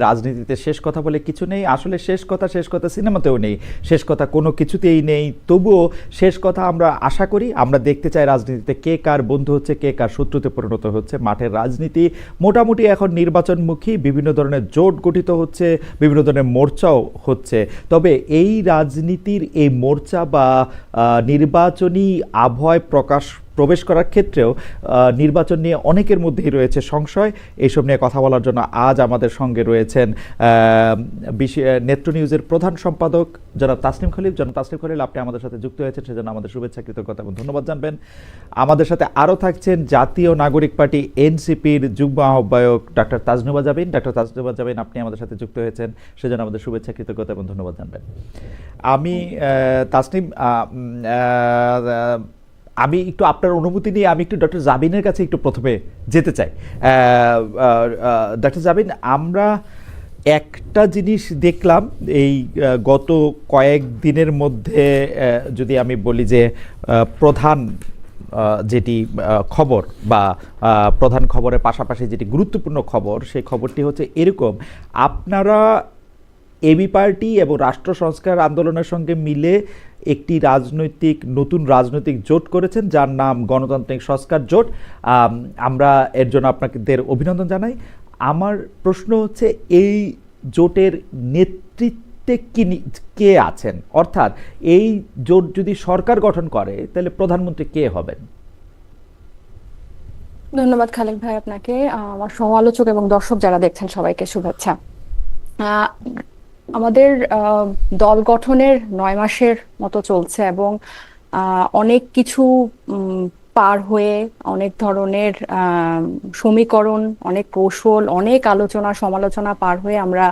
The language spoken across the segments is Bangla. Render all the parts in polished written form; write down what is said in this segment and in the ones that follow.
রাজনীতিতে শেষ কথা বলে কিছু নেই, আসলে শেষ কথা সিনেমাতেও নেই, শেষ কথা কোনো কিছুতেই নেই। তবুও শেষ কথা আমরা আশা করি, আমরা দেখতে চাই রাজনীতিতে কে কার বন্ধু হচ্ছে, কে কার শত্রুতে পরিণত হচ্ছে। মাঠের রাজনীতি মোটামুটি এখন নির্বাচনমুখী, বিভিন্ন ধরনের জোট গঠিত হচ্ছে, বিভিন্ন ধরনের মোর্চাও হচ্ছে। তবে এই রাজনীতির এই মোর্চা বা নির্বাচনী আবহাওয়ায় প্রবেশ করার ক্ষেত্রেও নির্বাচন নিয়ে অনেকের মধ্যেই রয়েছে সংশয়। এইসব নিয়ে কথা বলার জন্য আজ আমাদের সঙ্গে রয়েছেন নেত্র নিউজের প্রধান সম্পাদক জনাব তাসনিম খলিল। জনাব তাসনিম খলিল, আপনি আমাদের সাথে যুক্ত হয়েছেন, সেজন্য আমাদের শুভেচ্ছা, কৃতজ্ঞতা এবং ধন্যবাদ জানবেন। আমাদের সাথে আরও থাকছেন জাতীয় নাগরিক পার্টি এনসিপির যুগ্ম আহ্বায়ক ডাক্তার তাজনুবা জাবিন। ডাক্তার তাজনুবা জাবিন, আপনি আমাদের সাথে যুক্ত হয়েছেন, সেজন্য আমাদের শুভেচ্ছা, কৃতজ্ঞতা এবং ধন্যবাদ জানবেন। আমি তাসনিম, আমি একটু আপনার অনুমতি নিয়ে আমি একটু ডক্টর জাবিনের কাছে একটু প্রথমে যেতে চাই। ডক্টর জাবিন, আমরা একটা জিনিস দেখলাম এই গত কয়েক দিনের মধ্যে, যদি আমি বলি যে প্রধান যেটি খবর বা প্রধান খবরের পাশাপাশি যেটি গুরুত্বপূর্ণ খবর, সেই খবরটি হচ্ছে এরকম: আপনারা এবি পার্টি এবং রাষ্ট্র সংস্কার আন্দোলনের সঙ্গে মিলে একটি নতুন রাজনৈতিক জোট করেছেন, যার নাম গণতান্ত্রিক সংস্কার জোট। আমরা এর জন্য আপনাদের অভিনন্দন জানাই। আমার প্রশ্ন হচ্ছে, এই জোটের নেতৃত্বে কে আছেন? অর্থাৎ এই জোট যদি সরকার গঠন করে তাহলে প্রধানমন্ত্রী কে হবেন? ধন্যবাদ খালেক ভাই আপনাকে, আমার সমালোচক এবং দর্শক যারা দেখছেন সবাইকে শুভেচ্ছা। আমাদের দল গঠনের 9 মাসের মতো চলছে এবং অনেক কিছু পার হয়ে, অনেক ধরনের সমীকরণ, অনেক কৌশল, অনেক আলোচনা সমালোচনা পার হয়ে আমরা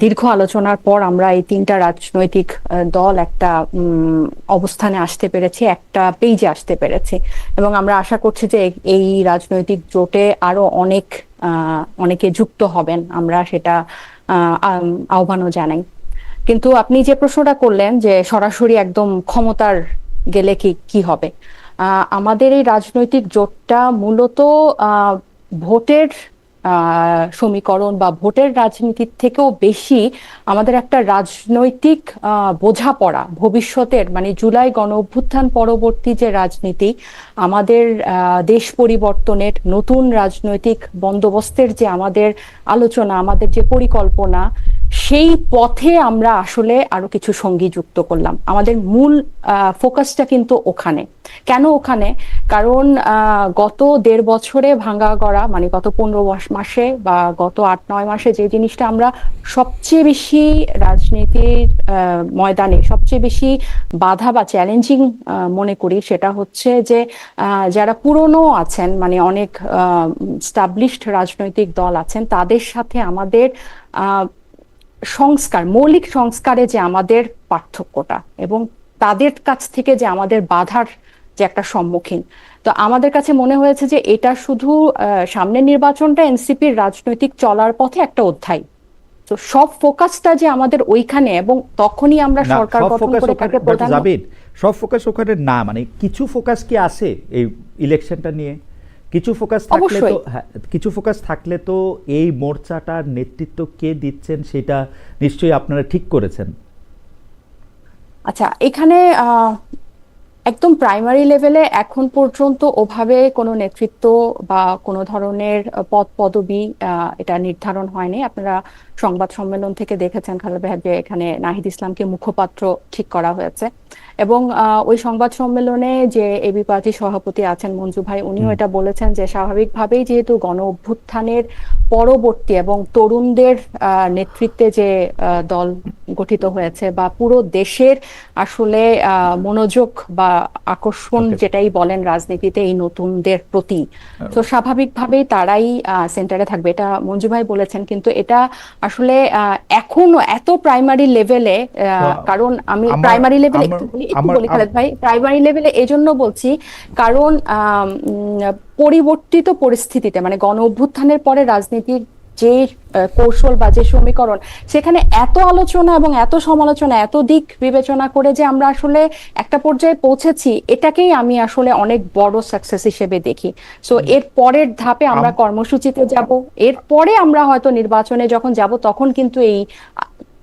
দীর্ঘ আলোচনার পর আমরা এই 3টা রাজনৈতিক দল একটা অবস্থানে আসতে পেরেছি, একটা পেজে আসতে পেরেছি। এবং আমরা আশা করছি যে এই রাজনৈতিক জোটে আরো অনেকে যুক্ত হবেন, আমরা সেটা আহ্বানও জানাই। কিন্তু আপনি যে প্রশ্নটা করলেন যে সরাসরি একদম ক্ষমতার গেলে কি হবে, আমাদের এই রাজনৈতিক জোটটা মূলত ভোটের সমীকরণ বা ভোটের রাজনীতির থেকেও বেশি আমাদের একটা রাজনৈতিক বোঝাপড়া ভবিষ্যতের, মানে জুলাই গণ অভ্যুত্থান পরবর্তী যে রাজনীতি, আমাদের দেশ পরিবর্তনের নতুন রাজনৈতিক বন্দোবস্তের যে আমাদের আলোচনা, আমাদের যে পরিকল্পনা, সেই পথে আমরা আসলে আরো কিছু সঙ্গী যুক্ত করলাম। আমাদের মূল ফোকাসটা কিন্তু ওখানে। কেন ওখানে? কারণ গত 1.5 বছরে ভাঙা গড়া, মানে গত 15 মাসে বা গত 8-9 মাসে যে জিনিসটা আমরা সবচেয়ে বেশি রাজনীতির ময়দানে সবচেয়ে বেশি বাধা বা চ্যালেঞ্জিং মনে করি, সেটা হচ্ছে যে যারা পুরনো আছেন, মানে অনেক স্টাবলিশড রাজনৈতিক দল আছেন, তাদের সাথে আমাদের মৌলিক সংস্কারে যে আমাদের পার্থক্যটা এবং তাদের কাছ থেকে যে আমাদের বাধার যে একটা সম্মুখীন। তো আমাদের কাছে মনে হয়েছে যে এটা শুধু সামনের নির্বাচনটা এনসিপির রাজনৈতিক চলার পথে একটা অধ্যায়। তো সব ফোকাসটা যে আমাদের ওইখানে, এবং তখনই আমরা সরকার গঠন করে তাকে প্রধান। সব ফোকাস ওখানে না, মানে কিছু ফোকাস কি আছে এই ইলেকশনটা নিয়ে? কিছু ফোকাস থাকলে তো এই মোর্চাটার নেতৃত্ব কে দিচ্ছেন সেটা নিশ্চয়ই আপনারা ঠিক করেছেন। আচ্ছা, এখানে একদম প্রাইমারি লেভেলে এখন পর্যন্ত ওভাবে কোনো নেতৃত্ব বা কোনো ধরনের পদ পদবি এটা নির্ধারণ হয়নি। আপনারা সংবাদ সম্মেলন থেকে দেখেছেন খালেদ ভাই যে এখানে নাহিদ ইসলামকে মুখপাত্র ঠিক করা হয়েছে, এবং ওই সংবাদ সম্মেলনে যে এবি পার্টির সভাপতি আছেন মঞ্জু ভাই, উনিও এটা বলেছেন যে স্বাভাবিকভাবেই যেহেতু গণ অভ্যুত্থানের পরবর্তী এবং তরুণদের নেতৃত্বে যে দল গঠিত হয়েছে বা পুরো দেশের আসলে মনোযোগ বা আকর্ষণ যেটাই বলেন রাজনীতিতে এই নতুনদের প্রতি, তো স্বাভাবিকভাবেই তারাই সেন্টারে থাকবে, এটা মঞ্জু ভাই বলেছেন। কিন্তু এটা আসলে এখনো এত প্রাইমারি লেভেলে, কারণ আমি প্রাইমারি লেভেলে একটু বলি খালেদ ভাই, প্রাইমারি লেভেলে এজন্য বলছি কারণ পরিবর্তিত পরিস্থিতিতে, মানে গণ অভ্যুত্থানের পরে রাজনীতির যে কৌশল বা যে সমীকরণ, সেখানে এত আলোচনা এবং এত সমালোচনা, এত দিক বিবেচনা করে যে আমরা আসলে একটা পর্যায়ে পৌঁছেছি, এটাকেই আমি আসলে অনেক বড় সাকসেস হিসেবে দেখি। সো এর পরের ধাপে আমরা কর্মসূচিতে যাব, এরপরে আমরা হয়তো নির্বাচনে যখন যাব তখন কিন্তু এই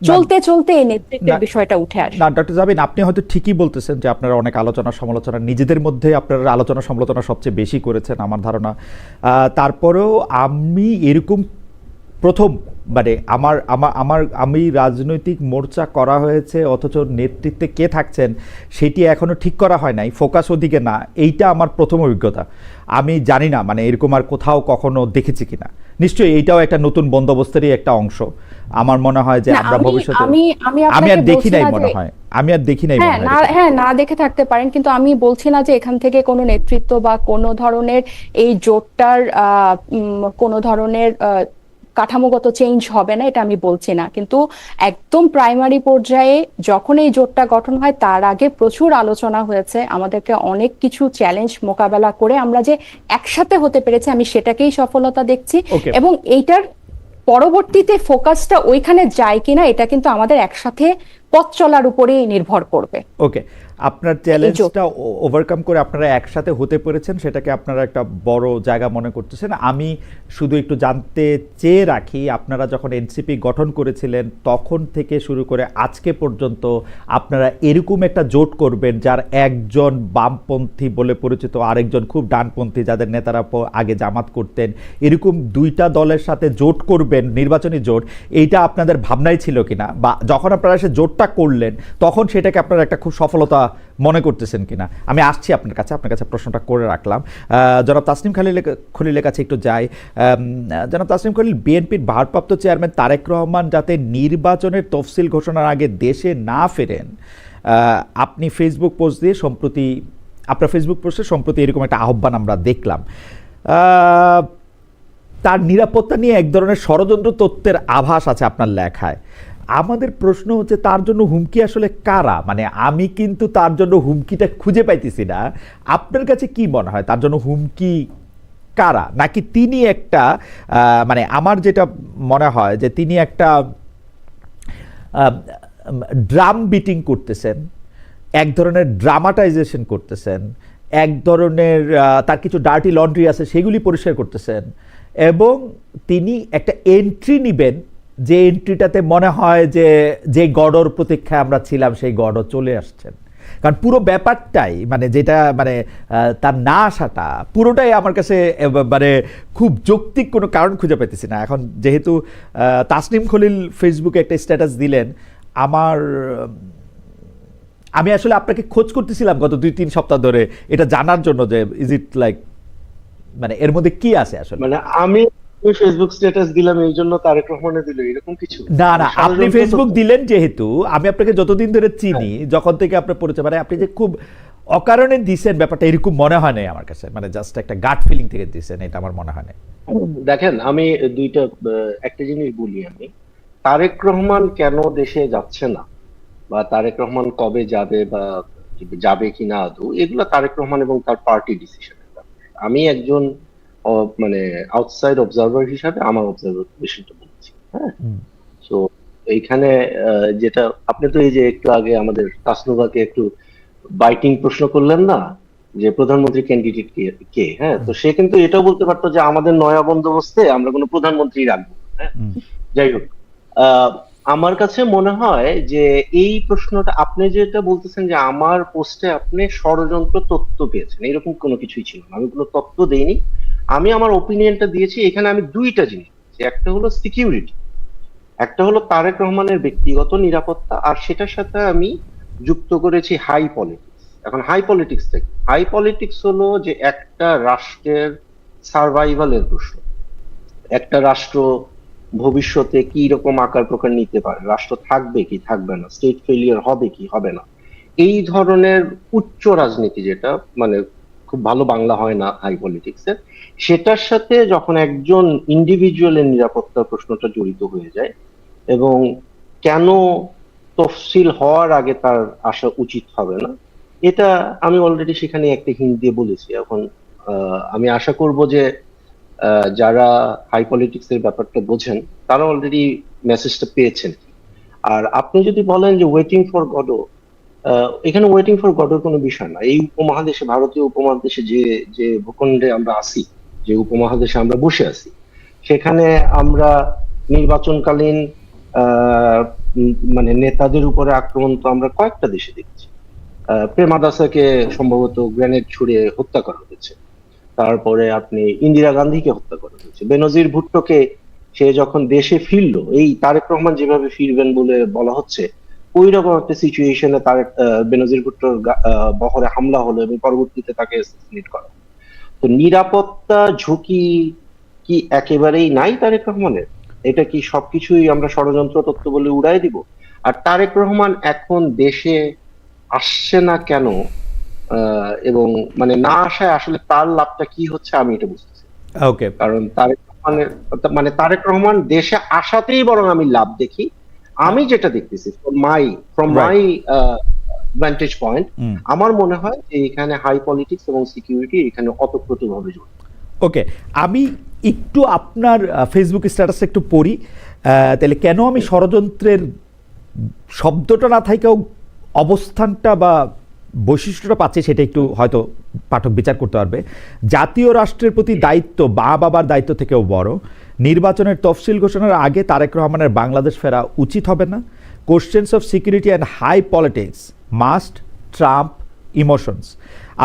চলতে চলতে এই নেতৃত্বের বিষয়টা উঠে আসে। না ডক্টর জাবিন, আপনি হয়তো ঠিকই বলতেছেন যে আপনারা অনেক আলোচনা সমালোচনা নিজেদের মধ্যে আপনারা আলোচনা সমালোচনা সবচেয়ে বেশি করেছেন আমার ধারণা। তারপরেও আমি এরকম প্রথম মানে আমি রাজনৈতিক মোর্চা করা হয়েছে অথচ নেতৃত্বে কে থাকছেন সেটি এখনো ঠিক করা হয় নাই, ফোকাস ওদিকে না, এইটা আমার প্রথম অভিজ্ঞতা। আমি জানি না মানে এরকম আর কোথাও কখনো দেখেছি কিনা। নিশ্চয়ই এইটাও একটা নতুন বন্দোবস্তেরই একটা অংশ। আমার মনে হয় যে আমরা ভবিষ্যতে আমি আর দেখি নাই মনে হয়, আমি আর দেখি নাই মনে হয়। হ্যাঁ, না দেখে থাকতে পারেন, কিন্তু আমি বলছি না যে এখান থেকে কোনো নেতৃত্ব বা কোনো ধরনের এই জোটটার কোনো ধরনের কাঠামোগত চেঞ্জ হবে না, এটা আমি বলছি না। কিন্তু একদম প্রাইমারি পর্যায়ে যখন এই জোটটা গঠন হয় তার আগে প্রচুর আলোচনা হয়েছে, আমাদেরকে অনেক কিছু চ্যালেঞ্জ মোকাবেলা করে আমরা যে একসাথে হতে পেরেছি, আমি সেটাকেই সফলতা দেখছি। এবং এইটার পরবর্তীতে ফোকাসটা ওইখানে যায় কিনা এটা কিন্তু আমাদের একসাথে পথ চলার উপরেই নির্ভর করবে। ওকে, আপনার চ্যালেঞ্জটা ওভারকাম করে আপনারা একসাথে হতে পেরেছেন, সেটাকে আপনারা একটা বড় জায়গা মনে করতেছেন। আমি শুধু একটু জানতে চেয়ে রাখি, আপনারা যখন এনসিপি গঠন করেছিলেন তখন থেকে শুরু করে আজকে পর্যন্ত আপনারা এরকম একটা জোট করবেন যার একজন বামপন্থী বলে পরিচিত, আরেকজন খুব ডানপন্থী যাদের নেতারা আগে জামাত করতেন, এরকম দুইটা দলের সাথে জোট করবেন, নির্বাচনী জোট, এইটা আপনাদের ভাবনাই ছিল কিনা, বা যখন আপনারা সে জোটটা করলেন তখন সেটাকে আপনারা একটা খুব সফলতা মনে করতেছেন কিনা? আমি আসছি আপনার কাছে প্রশ্নটা করে রাখলাম। জনাব তাসনিম খলিলের কাছে একটু যাই। জনাব তাসনিম খলিল, বিএনপির ভারপ্রাপ্ত চেয়ারম্যান তারেক রহমান যাতে নির্বাচনের তফসিল ঘোষণার আগে দেশে না ফেরেন, আপনি ফেসবুক পোস্টে সম্প্রতি এরকম একটা আহ্বান আমরা দেখলাম। তার নিরাপত্তা নিয়ে এক ধরনের ষড়যন্ত্র তত্ত্বের আভাস আছে আপনার লেখায়। আমাদের প্রশ্ন হচ্ছে তার জন্য হুমকি আসলে কারা? মানে আমি কিন্তু তার জন্য হুমকিটা খুঁজে পাইতেছি না। আপনার কাছে কি মনে হয় তার জন্য হুমকি কারা? নাকি তিনি একটা মানে আমার যেটা মনে হয় যে তিনি একটা ড্রাম বিটিং করতেছেন, এক ধরনের ড্রামাটাইজেশন করতেছেন, এক ধরনের তার কিছু ডার্টি লন্ড্রি আছে সেগুলি পরিষ্কার করতেছেন, এবং তিনি একটা এন্ট্রি নিবেন যে এন্ট্রিটাতে মনে হয় যে যে গড়র প্রতীক্ষায় আমরা ছিলাম সেই গড় চলে আসছেন। কারণ পুরো ব্যাপারটাই মানে যেটা মানে তার না আসাটা পুরোটাই আমার কাছে মানে খুব যৌক্তিক কোনো কারণ খুঁজে পেতেছি না। এখন যেহেতু তাসনিম খলিল ফেসবুকে একটা স্ট্যাটাস দিলেন, আমি আসলে আপনাকে খোঁজ করতেছিলাম গত 2-3 সপ্তাহ ধরে এটা জানার জন্য যে ইজ ইট লাইক মানে এর মধ্যে কি আছে আসলে। মানে আমি ফেসবুক স্ট্যাটাস দিলাম এই জন্য তারেক রহমানে দিল এরকম কিছু না, আপনি ফেসবুক দিলেন যেহেতু, আমি আপনাকে যতদিন ধরে চিনি, যখন থেকে আপনার পরিচয়, মানে আপনি যে খুব অকারণে দিছেন ব্যাপারটা এরকম মনে হয় নাই আমার কাছে, মানে জাস্ট একটা গাট ফিলিং থেকে দিছেন, এটা আমার মনে হয় না। দেখেন, আমি একটা জিনিস বলি, আমি তারেক রহমান কেন দেশে যাচ্ছে না বা তারেক রহমান কবে যাবে বা যাবে কিনা আদৌ, এগুলো তারেক রহমান এবং তার পার্টি ডিসিশন। আমি একজন মানে আউটসাইড অবজারভার হিসাবে আমার অবজারভেশনটা বলছি। হ্যাঁ, তো এইখানে যেটা আপনি তো এই যে একটু আগে আমাদের তাসনুভাকে একটু বাইটিং প্রশ্ন করলেন না যে প্রধানমন্ত্রী ক্যান্ডিডেট কে, হ্যাঁ, তো সে কিন্তু এটাও বলতে পারতো যে আমাদের নয়া বন্দোবস্তে আমরা কোনো প্রধানমন্ত্রী রাখবো। হ্যাঁ, যাই হোক, আমার কাছে মনে হয় যে এই প্রশ্নটা আপনি যেটা বলতেছেন যে আমার পোস্টে আপনি ষড়যন্ত্র তথ্য পেয়েছেন, এরকম কোনো কিছুই ছিল না। আমি কোনো তথ্য দেইনি, আমি আমার ওপিনিয়নটা দিয়েছি। এখানে আমি দুইটা জিনিস, একটা হলো সিকিউরিটি, একটা হলো তারেক রহমানের ব্যক্তিগত নিরাপত্তা, আর সেটার সাথে আমি যুক্ত করেছি হাই পলিটিক্স। এখন হাই পলিটিক্স থেকে, হাই পলিটিক্স হলো যে একটা রাষ্ট্রের সার্ভাইভালের প্রশ্ন। একটা রাষ্ট্র ভবিষ্যতে কি রকম আকার প্রকার নিতে পারে, রাষ্ট্র থাকবে কি থাকবে না, স্টেট ফেলিয়ার হবে কি হবে না, এই ধরনের উচ্চ রাজনীতি, যেটা মানে খুব ভালো বাংলা হয় না হাই পলিটিক্স এর, সেটার সাথে যখন একজন ইন্ডিভিজুয়ালের নিরাপত্তার প্রশ্নটা জড়িত হয়ে যায়, এবং কেন তফসিল হওয়ার আগে তার আসা উচিত হবে না, এটা আমি অলরেডি সেখানে একটা হিন্ট দিয়ে বলেছি। এখন আমি আশা করব যে যারা হাই পলিটিক্স এর ব্যাপারটা বোঝেন তারা অলরেডি মেসেজটা পেয়েছেন। আর আপনি যদি বলেন যে ওয়েটিং ফর গডো, এখানে ওয়েটিং ফর গডের কোনো বিষয় না। এই উপমহাদেশে, ভারতীয় উপমহাদেশে যে যে ভূখণ্ডে আমরা আছি, যে উপমহাদেশে আমরা বসে আছি, সেখানে আমরা নির্বাচনকালীন মানে নেতাদের উপরে আক্রমণ তো আমরা কয়েকটা দেশে দেখছি। প্রেমাদাসাকে সম্ভবত গ্রেনেড ছুড়ে হত্যা করা হয়েছে। তারপরে আপনি ইন্দিরা গান্ধীকে হত্যা করা হয়েছে। বেনজির ভুট্টোকে সে যখন দেশে ফিরলো, এই তারেক রহমান যেভাবে ফিরবেন বলে বলা হচ্ছে, ওই রকম একটা সিচুয়েশনে তারেক বেনজির ভুট্টোর বহরে হামলা হলো এবং পরবর্তীতে তাকে অ্যাসাসিনেট করা হলো। তো নিরাপত্তা ঝুঁকি কি একেবারেই নাই তারেক রহমানের? এটা কি সবকিছুই আমরা ষড়যন্ত্র তত্ত্ব বলে উড়াই দিব? আর তারেক রহমান এখন দেশে আসছে না কেন, এবং মানে না আসায় আসলে তার লাভটা কি হচ্ছে আমি এটা বুঝতেছি। ওকে, কারণ তারেক রহমানের, মানে তারেক রহমান দেশে আসাতেই বরং আমি লাভ দেখি। আমি যেটা দেখতেছি ফ্রম মাই ভ্যান্টেজ পয়েন্ট, আমার মনে হয় যে এখানে হাই পলিটিক্স এবং সিকিউরিটি এখানে অতপ্রতভাবে জড়িত। ওকে, আমি একটু আপনার ফেসবুক স্ট্যাটাসটা একটু পড়ি, তাহলে কেন আমি ষড়যন্ত্রের শব্দটা না থাকেও অবস্থানটা বা বৈশিষ্ট্যটা পাচ্ছে সেটা একটু হয়তো পাঠক বিচার করতে পারবে। জাতীয় রাষ্ট্রের প্রতি দায়িত্ব বাবার দায়িত্ব থেকেও বড়। নির্বাচনের তফসিল ঘোষণার আগে তারেক রহমানের বাংলাদেশ ফেরা উচিত হবে না। Questions of security and high politics must trump emotions.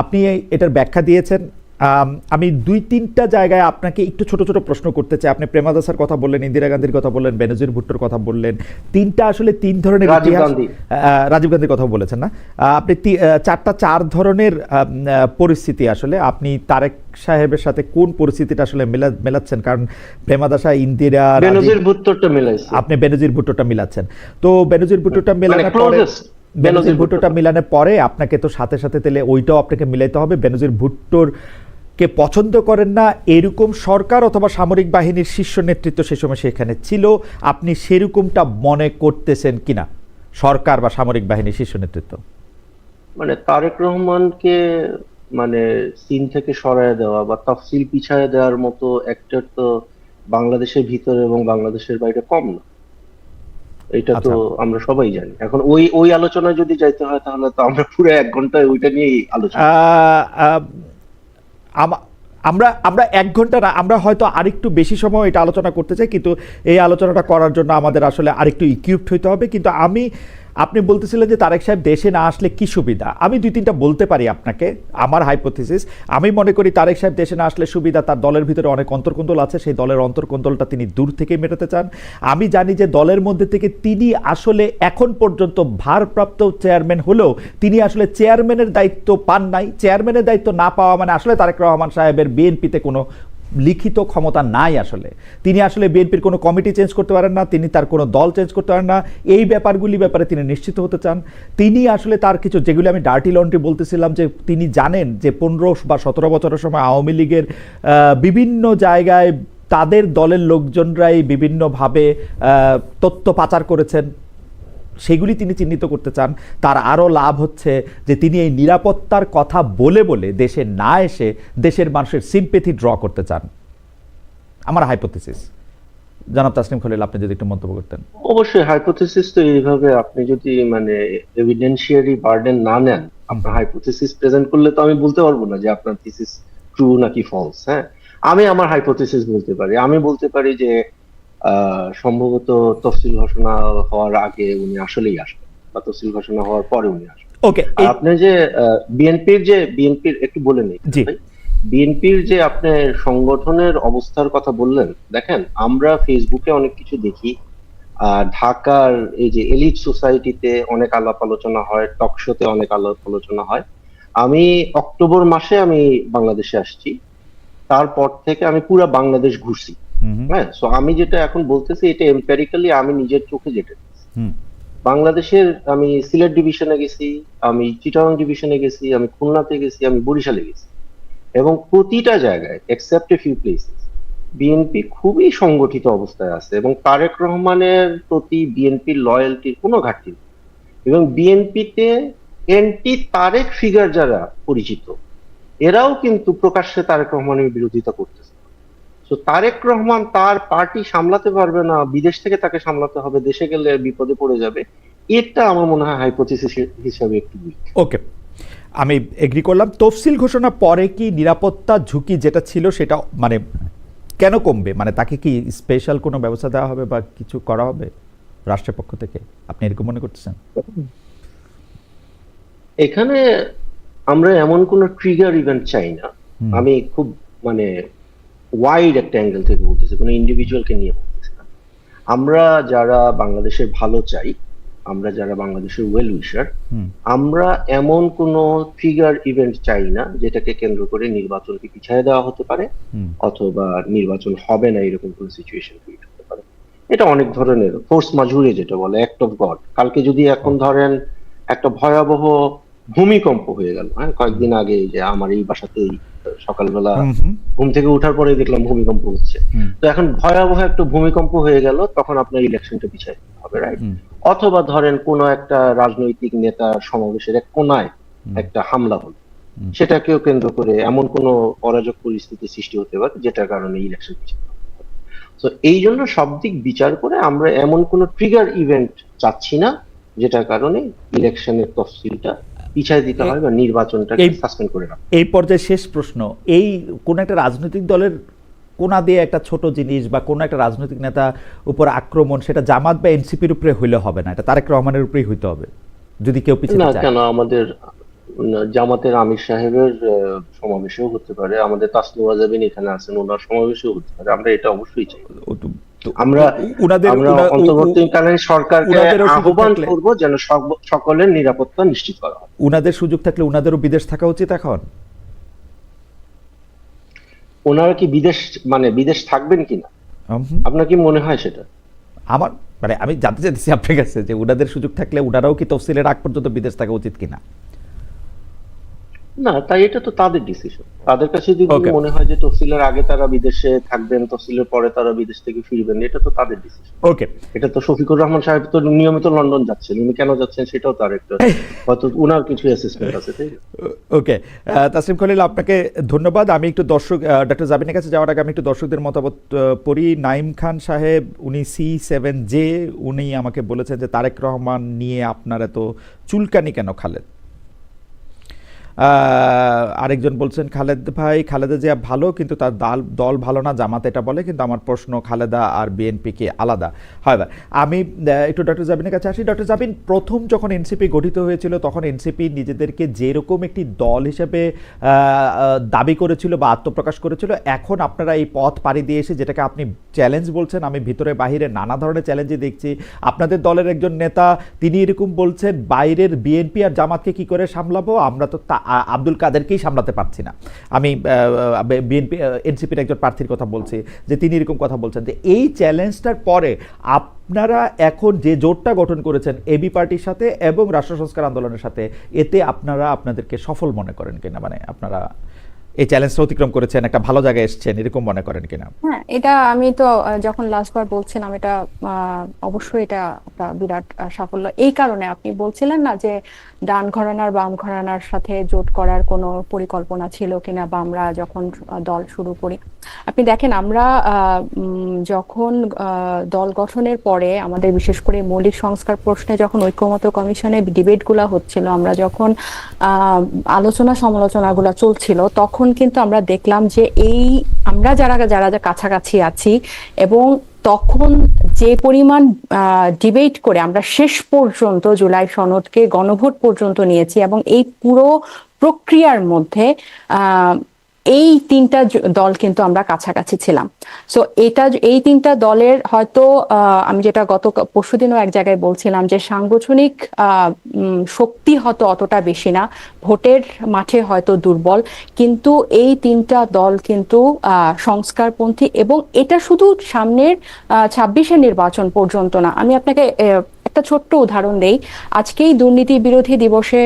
আপনি এটার ব্যাখ্যা দিয়েছেন। আমি 2-3টা জায়গায় আপনাকে একটু ছোট ছোট প্রশ্ন করতে চাই। আপনি প্রেমাদাসার কথা বললেন, ইন্দিরা গান্ধীর কথা বললেন, বেনজির ভুট্টোর কথা বললেন। তিনটা আসলে 3 ধরনের ইতিহাস। রাজীব গান্ধীর কথা বলেছেন না আপনি? 4 ধরনের পরিস্থিতি আসলে আপনি তারেক সাহেবের সাথে কোন পরিস্থিতিটা আসলে মেলাচ্ছেন? কারণ প্রেমাদাসা, ইন্দিরা, বেনজির ভুট্টোটা মিলাইছে, আপনি বেনজির ভুট্টোটা মিলাচ্ছেন। তো বেনজির ভুট্টোটা মেলানোর পরে, বেনজির ভুট্টোটা মিলানোর পরে আপনাকে তো সাথে সাথে তাহলে ওইটাও আপনাকে মিলাইতে হবে। বেনজির ভুট্টোর কে পছন্দ করেন না এরকম সরকার অথবা সামরিক বাহিনীর শীর্ষ নেতৃত্ব সে সময় সেখানে ছিল, আপনি সেরকমটা মনে করতেছেন কিনা? সরকার বা সামরিক বাহিনীর শীর্ষ নেতৃত্ব মানে তারেক রহমানকে মানে সিন থেকে সরায় দেওয়া বা তফসিল পিছায় দেওয়ার মতো অ্যাক্টর তো বাংলাদেশের ভিতরে এবং বাংলাদেশের বাইরে কম না। এটা তো আমরা সবাই জানি। এখন ওই আলোচনায় যদি যাইতে হয় তাহলে তো আমরা পুরো 1 ঘন্টায় ওইটা নিয়েই আলোচনা। আমরা আমরা 1 ঘন্টা না, আমরা হয়তো আরেকটু বেশি সময় এটা আলোচনা করতে চাই, কিন্তু এই আলোচনাটা করার জন্য আমাদের আসলে আরেকটু ইকুইপড হইতে হবে। কিন্তু আপনি বলতেছিলেন যে তারেক সাহেব দেশে না আসলে কি সুবিধা। আমি 2-3টা বলতে পারি আপনাকে আমার হাইপোথিসিস। আমি মনে করি তারেক সাহেব দেশে না আসলে সুবিধা, তার দলের ভিতরে অনেক অন্তর্কোন্দল আছে, সেই দলের অন্তর্কোন্দলটা তিনি দূর থেকে মেটাতে চান। আমি জানি যে দলের মধ্যে থেকে তিনি আসলে এখন পর্যন্ত ভারপ্রাপ্ত চেয়ারম্যান হলেও তিনি আসলে চেয়ারম্যানের দায়িত্ব পান নাই। চেয়ারম্যানের দায়িত্ব না পাওয়া মানে আসলে তারেক রহমান সাহেবের বিএনপিতে কোনো লিখিত ক্ষমতা নাই। আসলে তিনি আসলে বিএনপির কোনো কমিটি চেঞ্জ করতে পারেন না, তিনি তার কোনো দল চেঞ্জ করতে পারেন না। এই ব্যাপারে তিনি নিশ্চিত হতে চান। তিনি আসলে তার কিছু, যেগুলি আমি ডার্টি লন্ড্রি বলতেছিলাম, যে তিনি জানেন যে 15 বা 17 বছরের সময় আওয়ামী লীগের বিভিন্ন জায়গায় তাদের দলের লোকজনরাই বিভিন্নভাবে তথ্য পাচার করেছেন, সেগুলি তিনি চিহ্নিত করতে চান। তার আরও লাভ হচ্ছে যে তিনি এই নিরাপত্তার কথা বলে বলে দেশে না এসে দেশের মানুষের সিম্পেথি ড্র করতে চান। আমার হাইপোথিসিস। জনাব তাসনিম খলিল, আপনি যদি একটু মন্তব্য করতেন। অবশ্যই হাইপোথিসিস তো এইভাবে আপনি যদি মানে এভিডেন্সিয়ারি বার্ডেন না নেন, আপনার হাইপোথিসিস প্রেজেন্ট করলে তো আমি বলতে পারবো না যে আপনার থিসিস ট্রু নাকি ফলস। হ্যাঁ, আমি আমার হাইপোথিসিস বলতে পারি। আমি বলতে পারি যে সম্ভবত তফসিল ঘোষণা হওয়ার আগে উনি আসলেই আসবেন, বা তফসিল ঘোষণা হওয়ার পরে উনি আসবেন। ওকে, আপনি যে বিএনপির একটু বলে নেই, বিএনপির যে আপনি সংগঠনের অবস্থার কথা বললেন, দেখেন আমরা ফেসবুকে অনেক কিছু দেখি, ঢাকার এই যে এলিট সোসাইটিতে অনেক আলাপ আলোচনা হয়, টক শোতে অনেক আলাপ আলোচনা হয়। আমি অক্টোবর মাসে আমি বাংলাদেশে আসছি, তারপর থেকে আমি পুরো বাংলাদেশ ঘুরছি। হ্যাঁ, সো আমি যেটা এখন বলতেছি এটা এমপ্যারিক্যালি আমি নিজের চোখে যেটা বাংলাদেশের, আমি সিলেট ডিভিশনে গেছি, আমি চিটাগং ডিভিশনে গেছি, আমি খুলনাতে গেছি, আমি বরিশালে গেছি, এবং প্রতিটা জায়গায় except a few places BNP খুবই সংগঠিত অবস্থায় আছে এবং তারেক রহমানের প্রতি বিএনপির লয়্যালটির কোনো ঘাটতি নেই। এবং বিএনপিতে এন্টি তারেক ফিগার যারা পরিচিত, এরাও কিন্তু প্রকাশ্যে তারেক রহমানের বিরোধিতা করতেছে। তো তারেক রহমান তার পার্টি সামলাতে পারবে না, বিদেশ থেকে তাকে সামলাতে হবে, দেশে গেলে বিপদে পড়ে যাবে, এটা আমার মনে হয় হাইপোথিসিস হিসাবে একটু weak। ওকে, আমি এগ্রি করলাম। তফসিল ঘোষণা পরে কি নিরাপত্তা ঝুঁকি যেটা ছিল সেটা মানে কেন কমবে? মানে তাকে কি স্পেশাল কোনো ব্যবস্থা দেওয়া হবে বা কিছু করা হবে রাষ্ট্রের পক্ষ থেকে? আপনি এরকম মনে করতেছেন? এখানে আমরা এমন কোন ট্রিগার ইভেন্ট চাই না। হুম। আমি খুব মানে ওয়াইড একটা অ্যাঙ্গেল থেকে বলতেছি, কোনো ইন্ডিভিজুয়ালকে নিয়ে বলতেছি না। আমরা যারা বাংলাদেশের ভালো চাই, আমরা যারা বাংলাদেশের ওয়েল উইশার, হুম। আমরা এমন কোন ট্রিগার ইভেন্ট চাই না যেটাকে কেন্দ্র করে নির্বাচনকে পিছিয়ে দেওয়া হতে পারে হুম। অথবা নির্বাচন হবে না এরকম কোন সিচুয়েশন ক্রিয়েট হতে পারে। এটা অনেক ধরনের ফোর্স মাজুরে যেটা বলে, অ্যাক্ট অফ গড। কালকে যদি এখন ধরেন একটা ভয়াবহ ভূমিকম্প হয়ে গেল, হ্যাঁ, কয়েকদিন আগে যে আমার এই বাসাতেই সকালবেলা হুম। হুম। ঘুম থেকে ওঠার পরে দেখলাম ভূমিকম্প হচ্ছে। হুম। তো এখন ভয়াবহ একটা ভূমিকম্প হয়ে গেল, তখন আপনার ইলেকশনটা পিছিয়ে দিতে হবে, রাইট? হুম। অথবা ধরেন কোনো একটা রাজনৈতিক নেতা সমাবেশের এক কোনায় হুম। একটা হামলা হলো, হুম। সেটাকেও কেন্দ্র করে এমন কোনো অরাজক পরিস্থিতি সৃষ্টি হতে পারে যেটার কারণে ইলেকশন পিছিয়ে দিতে হবে। তো এই জন্য সব দিক বিচার করে আমরা এমন কোনো ট্রিগার ইভেন্ট চাচ্ছি না যেটার কারণে ইলেকশনের তফসিলটা পিছিয়ে দিতে হয় বা নির্বাচনটাকে এই- সাসপেন্ড করে রাখা। এই পর্যায়ে শেষ প্রশ্ন, এই কোন একটা রাজনৈতিক দলের কোনা দিয়ে একটা ছোট জিনিস বা কোনো একটা রাজনৈতিক নেতা উপর আক্রমণ, সেটা জামাত বা এনসিপির উপরে হইলে হবে না, এটা তারেক রহমানের উপরেই হইতে হবে যদি কেউ পিছিয়ে না চায়। কেন, আমাদের জামাতের আমির সাহেবের সমাবেশেও হতে পারে, আমাদের তাসলিমা জাবিন এখানে আছেন, ওনার সমাবেশেও হতে পারে, আমরা এটা অবশ্যই চাই। আমরা আমরা অন্তর্বর্তীকালীন সরকারকে উনাদেরও সুযোগ আহ্বান থাকলে করব যেন সকলের নিরাপত্তা নিশ্চিত করা হয়। উনাদের সুযোগ থাকলে উনাদেরও বিদেশ থাকা উচিত এখন। ওনারা কি বিদেশ থাকবেন কিনা, হুম। আপনার কি মনে হয় সেটা? আমার মানে আমি জানতে চাইতেছি আপনার কাছে যে উনাদের সুযোগ থাকলে উনারাও কি তফসিলের আগ পর্যন্ত বিদেশ থাকা উচিত কিনা? না, তাই এটা তো তাদের ডিসিশন। তাদের কাছে যদি Okay. মনে হয় যে তফসিলের আগে তারা বিদেশে থাকবেন, তফসিলের পরে তারা বিদেশ থেকে ফিরবেন, এটা তো তাদের ডিসিশন। ওকে। এটা তো শফিকুর রহমান সাহেব তো নিয়মিত লন্ডন যাচ্ছেন, উনি কেন যাচ্ছেন সেটাও তার একটা হয়তো উনার কিছু অ্যাসেসমেন্ট আছে, তাই না? ওকে, তাসলিম খলিল, আপনাকে ধন্যবাদ। আমি একটু ডক্টর জাবিনের কাছে যাওয়ার আগে আমি একটু দর্শকদের মতামত পড়ি। নাইম খান সাহেব, উনি C7J, উনি আমাকে বলেছেন যে তারেক রহমান নিয়ে আপনার এত চুলকানি কেন খালেদ? আরেকজন বলছেন খালেদা জিয়া ভালো, কিন্তু তার দল ভালো না, জামাত এটা বলে, কিন্তু আমার প্রশ্ন খালেদা আর বিএনপি কি আলাদা? হয়। আমি একটু ডক্টর জাবিনের কাছে আসি। ডক্টর জাবিন, প্রথম যখন এনসিপি গঠিত হয়েছিল তখন এনসিপি নিজেদেরকে যেরকম একটি দল হিসেবে দাবি করেছিল বা আত্মপ্রকাশ করেছিল, এখন আপনারা এই পথ পাড়ি দিয়ে এসে যেটাকে আপনি চ্যালেঞ্জ বলছেন, আমি ভিতরে বাহিরে নানা ধরনের চ্যালেঞ্জে দেখছি। আপনাদের দলের একজন নেতা তিনি এরকম বলছেন, বাইরের বিএনপি আর জামাতকে কি করে সামলাবো, আমরা তো আব্দুল কাদেরকেই সামলাতে পারছি না। আমি বিএনপি এনসিপির একজন প্রার্থীর কথা বলছি, যে তিনি এরকম কথা বলছেন যে এই চ্যালেঞ্জটার পরে আপনারা এখন যে জোটটা গঠন করেছেন এবি পার্টির সাথে এবং রাষ্ট্র সংস্কার আন্দোলনের সাথে, এতে আপনারা আপনাদেরকে সফল মনে করেন কিনা? মানে আপনারা এই চ্যালেঞ্জটা অতিক্রম করেছেন, একটা ভালো জায়গায় এসেছেন, এরকম মনে করেন কিনা? হ্যাঁ, এটা আমি তো যখন লাস্টবার বলছিলাম, এটা অবশ্যই এটা একটা বিরাট সাফল্য। এই কারণে আপনি বলছিলেন না যে ডান ঘরানার বাম ঘরানার সাথে জোট করার কোনো পরিকল্পনা ছিল কিনা, বা আমরা যখন দল শুরু করি, আপনি দেখেন আমরা যখন দল গঠনের পরে আমাদের বিশেষ করে মৌলিক সংস্কার প্রশ্নে যখন ঐক্যমত্য কমিশনে ডিবেটগুলো হচ্ছিল, আমরা যখন আলোচনা সমালোচনাগুলো চলছিল, তখন কিন্তু আমরা দেখলাম যে আমরা যারা যারা কাছাকাছি আছি, এবং তখন যে পরিমাণ ডিবেট করে আমরা শেষ পর্যন্ত জুলাই সনদকে গণভোট পর্যন্ত নিয়েছি, এবং এই পুরো প্রক্রিয়ার মধ্যে এই তিনটা দল কিন্তু আমরা কাছাকাছি ছিলাম। সো এই তিনটা দলের হয়তো আমি যেটা গত পরশুদিনও এক জায়গায় বলছিলাম যে সাংগঠনিক শক্তি হয়তো অতটা বেশি না, ভোটের মাঠে হয়তো দুর্বল, কিন্তু এই তিনটা দল কিন্তু সংস্কারপন্থী, এবং এটা শুধু সামনের 26-এর নির্বাচন পর্যন্ত না। আমি আপনাকে একটা একটা ছোট্ট উদাহরণ দেই। আজকেই দুর্নীতি বিরোধী দিবসে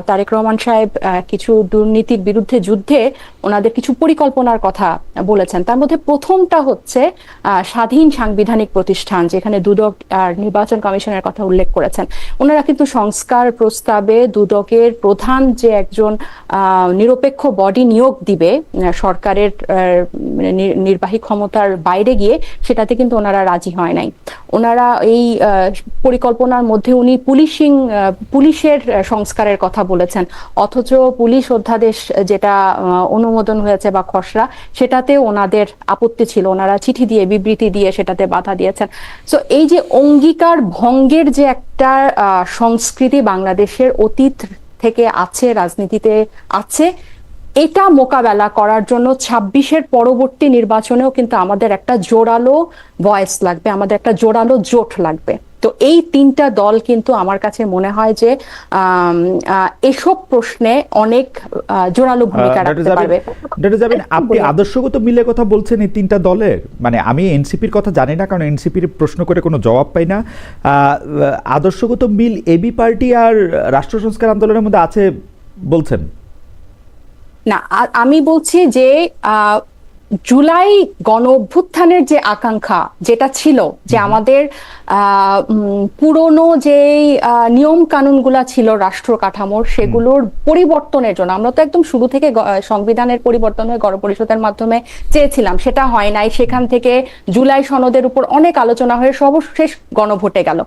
তারেক রহমান সাহেব কিছু দুর্নীতির বিরুদ্ধে যুদ্ধে ওনাদের কিছু পরিকল্পনার কথা বলেছেন। তার মধ্যে প্রথমটা হচ্ছে স্বাধীন সাংবিধানিক প্রতিষ্ঠান, যেখানে দুদক আর নির্বাচন কমিশনের কথা উল্লেখ করেছেন। ওনারা কিন্তু সংস্কার প্রস্তাবে দুদকের প্রধান যে একজন নিরপেক্ষ বডি নিয়োগ দিবে সরকারের নির্বাহী ক্ষমতার বাইরে গিয়ে, সেটাতে কিন্তু ওনারা রাজি হয় নাই। ওনারা এই পরিকল্পনার মধ্যে উনি পুলিশের সংস্কারের কথা বলেছেন, অথচ পুলিশ অধ্যাদেশ যেটা অনুমোদন হয়েছে বা খসড়া, সেটাতে ওনাদের আপত্তি ছিল। ওনারা চিঠি দিয়ে, বিবৃতি দিয়ে সেটাতে বাধা দিয়েছেন। সো এই যে অঙ্গীকার ভঙ্গের যে একটা সংস্কৃতি বাংলাদেশের অতীত থেকে আছে, রাজনীতিতে আছে, এটা মোকাবেলা করার জন্য ২৬-এর পরবর্তী নির্বাচনেও কিন্তু আমাদের একটা জোরালো ভয়েস লাগবে, আমাদের একটা জোরালো জোট লাগবে। তো এই তিনটা দল কিন্তু আমার কাছে মনে হয় যে এসব প্রশ্নে অনেক জোরালো ভূমিকা রাখতে পারবে। ডক্টর জাবিন, আপনি আদর্শগত মিলে কথা বলছেন এই তিনটা দলের, মানে আমি এনসিপির কথা জানি না, কারণ এনসিপির প্রশ্ন করে কোনো জবাব পাই না। আদর্শগত মিল এবি পার্টি আর রাষ্ট্র সংস্কার আন্দোলনের মধ্যে আছে বলছেন না? আমি বলছি যে জুলাই গণ অভ্যুত্থানের যে আকাঙ্ক্ষা যেটা ছিল, যে আমাদের পুরনো যে নিয়ম কানুনগুলা ছিল রাষ্ট্র কাঠামোর, সেগুলোর পরিবর্তনের জন্য আমরা তো একদম শুরু থেকে সংবিধানের পরিবর্তন হয়ে গণপরিষদের মাধ্যমে চেয়েছিলাম, সেটা হয় নাই। সেখান থেকে জুলাই সনদের উপর অনেক আলোচনা হয়ে সর্বশেষ গণভোটে গেল।